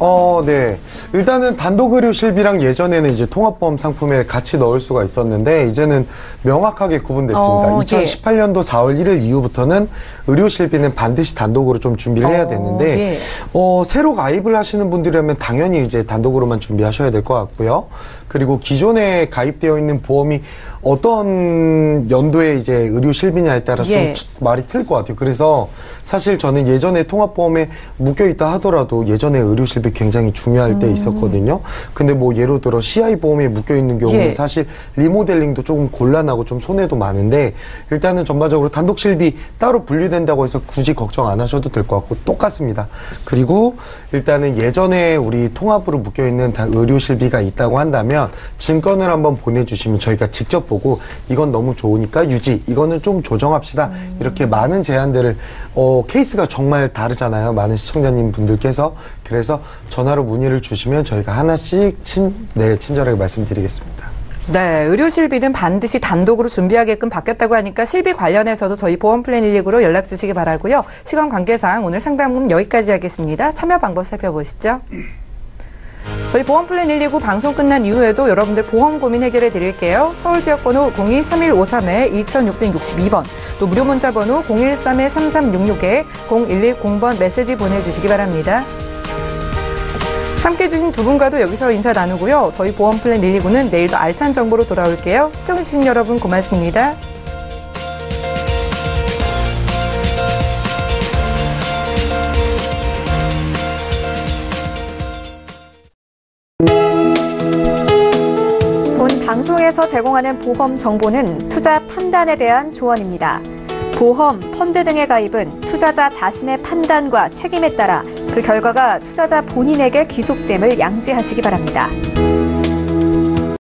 네. 일단은 단독 의료실비랑 예전에는 이제 통합보험 상품에 같이 넣을 수가 있었는데, 이제는 명확하게 구분됐습니다. 2018년도 4월 1일 이후부터는 의료실비는 반드시 단독으로 좀 준비를 해야 되는데, 새로 가입을 하시는 분들이라면 당연히 이제 단독으로만 준비하셔야 될 것 같고요. 그리고 기존에 가입되어 있는 보험이 어떤 연도에 이제 의료 실비냐에 따라서 좀 말이 틀릴 것 같아요. 그래서 사실 저는 예전에 통합보험에 묶여있다 하더라도 예전에 의료 실비 굉장히 중요할 때 있었거든요. 근데 뭐 예를 들어 CI 보험에 묶여있는 경우는 사실 리모델링도 조금 곤란하고 좀 손해도 많은데, 일단은 전반적으로 단독 실비 따로 분리된다고 해서 굳이 걱정 안 하셔도 될 것 같고 똑같습니다. 그리고 일단은 예전에 우리 통합으로 묶여있는 의료 실비가 있다고 한다면 증권을 한번 보내주시면 저희가 직접 보고 이건 너무 좋으니까 유지, 이거는 좀 조정합시다. 이렇게 많은 제안들을 케이스가 정말 다르잖아요. 많은 시청자님 분들께서. 그래서 전화로 문의를 주시면 저희가 하나씩 친절하게 말씀드리겠습니다. 네, 의료실비는 반드시 단독으로 준비하게끔 바뀌었다고 하니까 실비 관련해서도 저희 보험플랜 119로 연락 주시기 바라고요. 시간 관계상 오늘 상담은 여기까지 하겠습니다. 참여 방법 살펴보시죠. 저희 보험플랜 119 방송 끝난 이후에도 여러분들 보험 고민 해결해 드릴게요. 서울지역번호 02-3153-2662번, 또 무료 문자번호 013-3366-0110번 메시지 보내주시기 바랍니다. 함께해 주신 두 분과도 여기서 인사 나누고요. 저희 보험플랜 119는 내일도 알찬 정보로 돌아올게요. 시청해주신 여러분 고맙습니다. 본 방송에서 제공하는 보험 정보는 투자 판단에 대한 조언입니다. 보험, 펀드 등의 가입은 투자자 자신의 판단과 책임에 따라 그 결과가 투자자 본인에게 귀속됨을 양지하시기 바랍니다.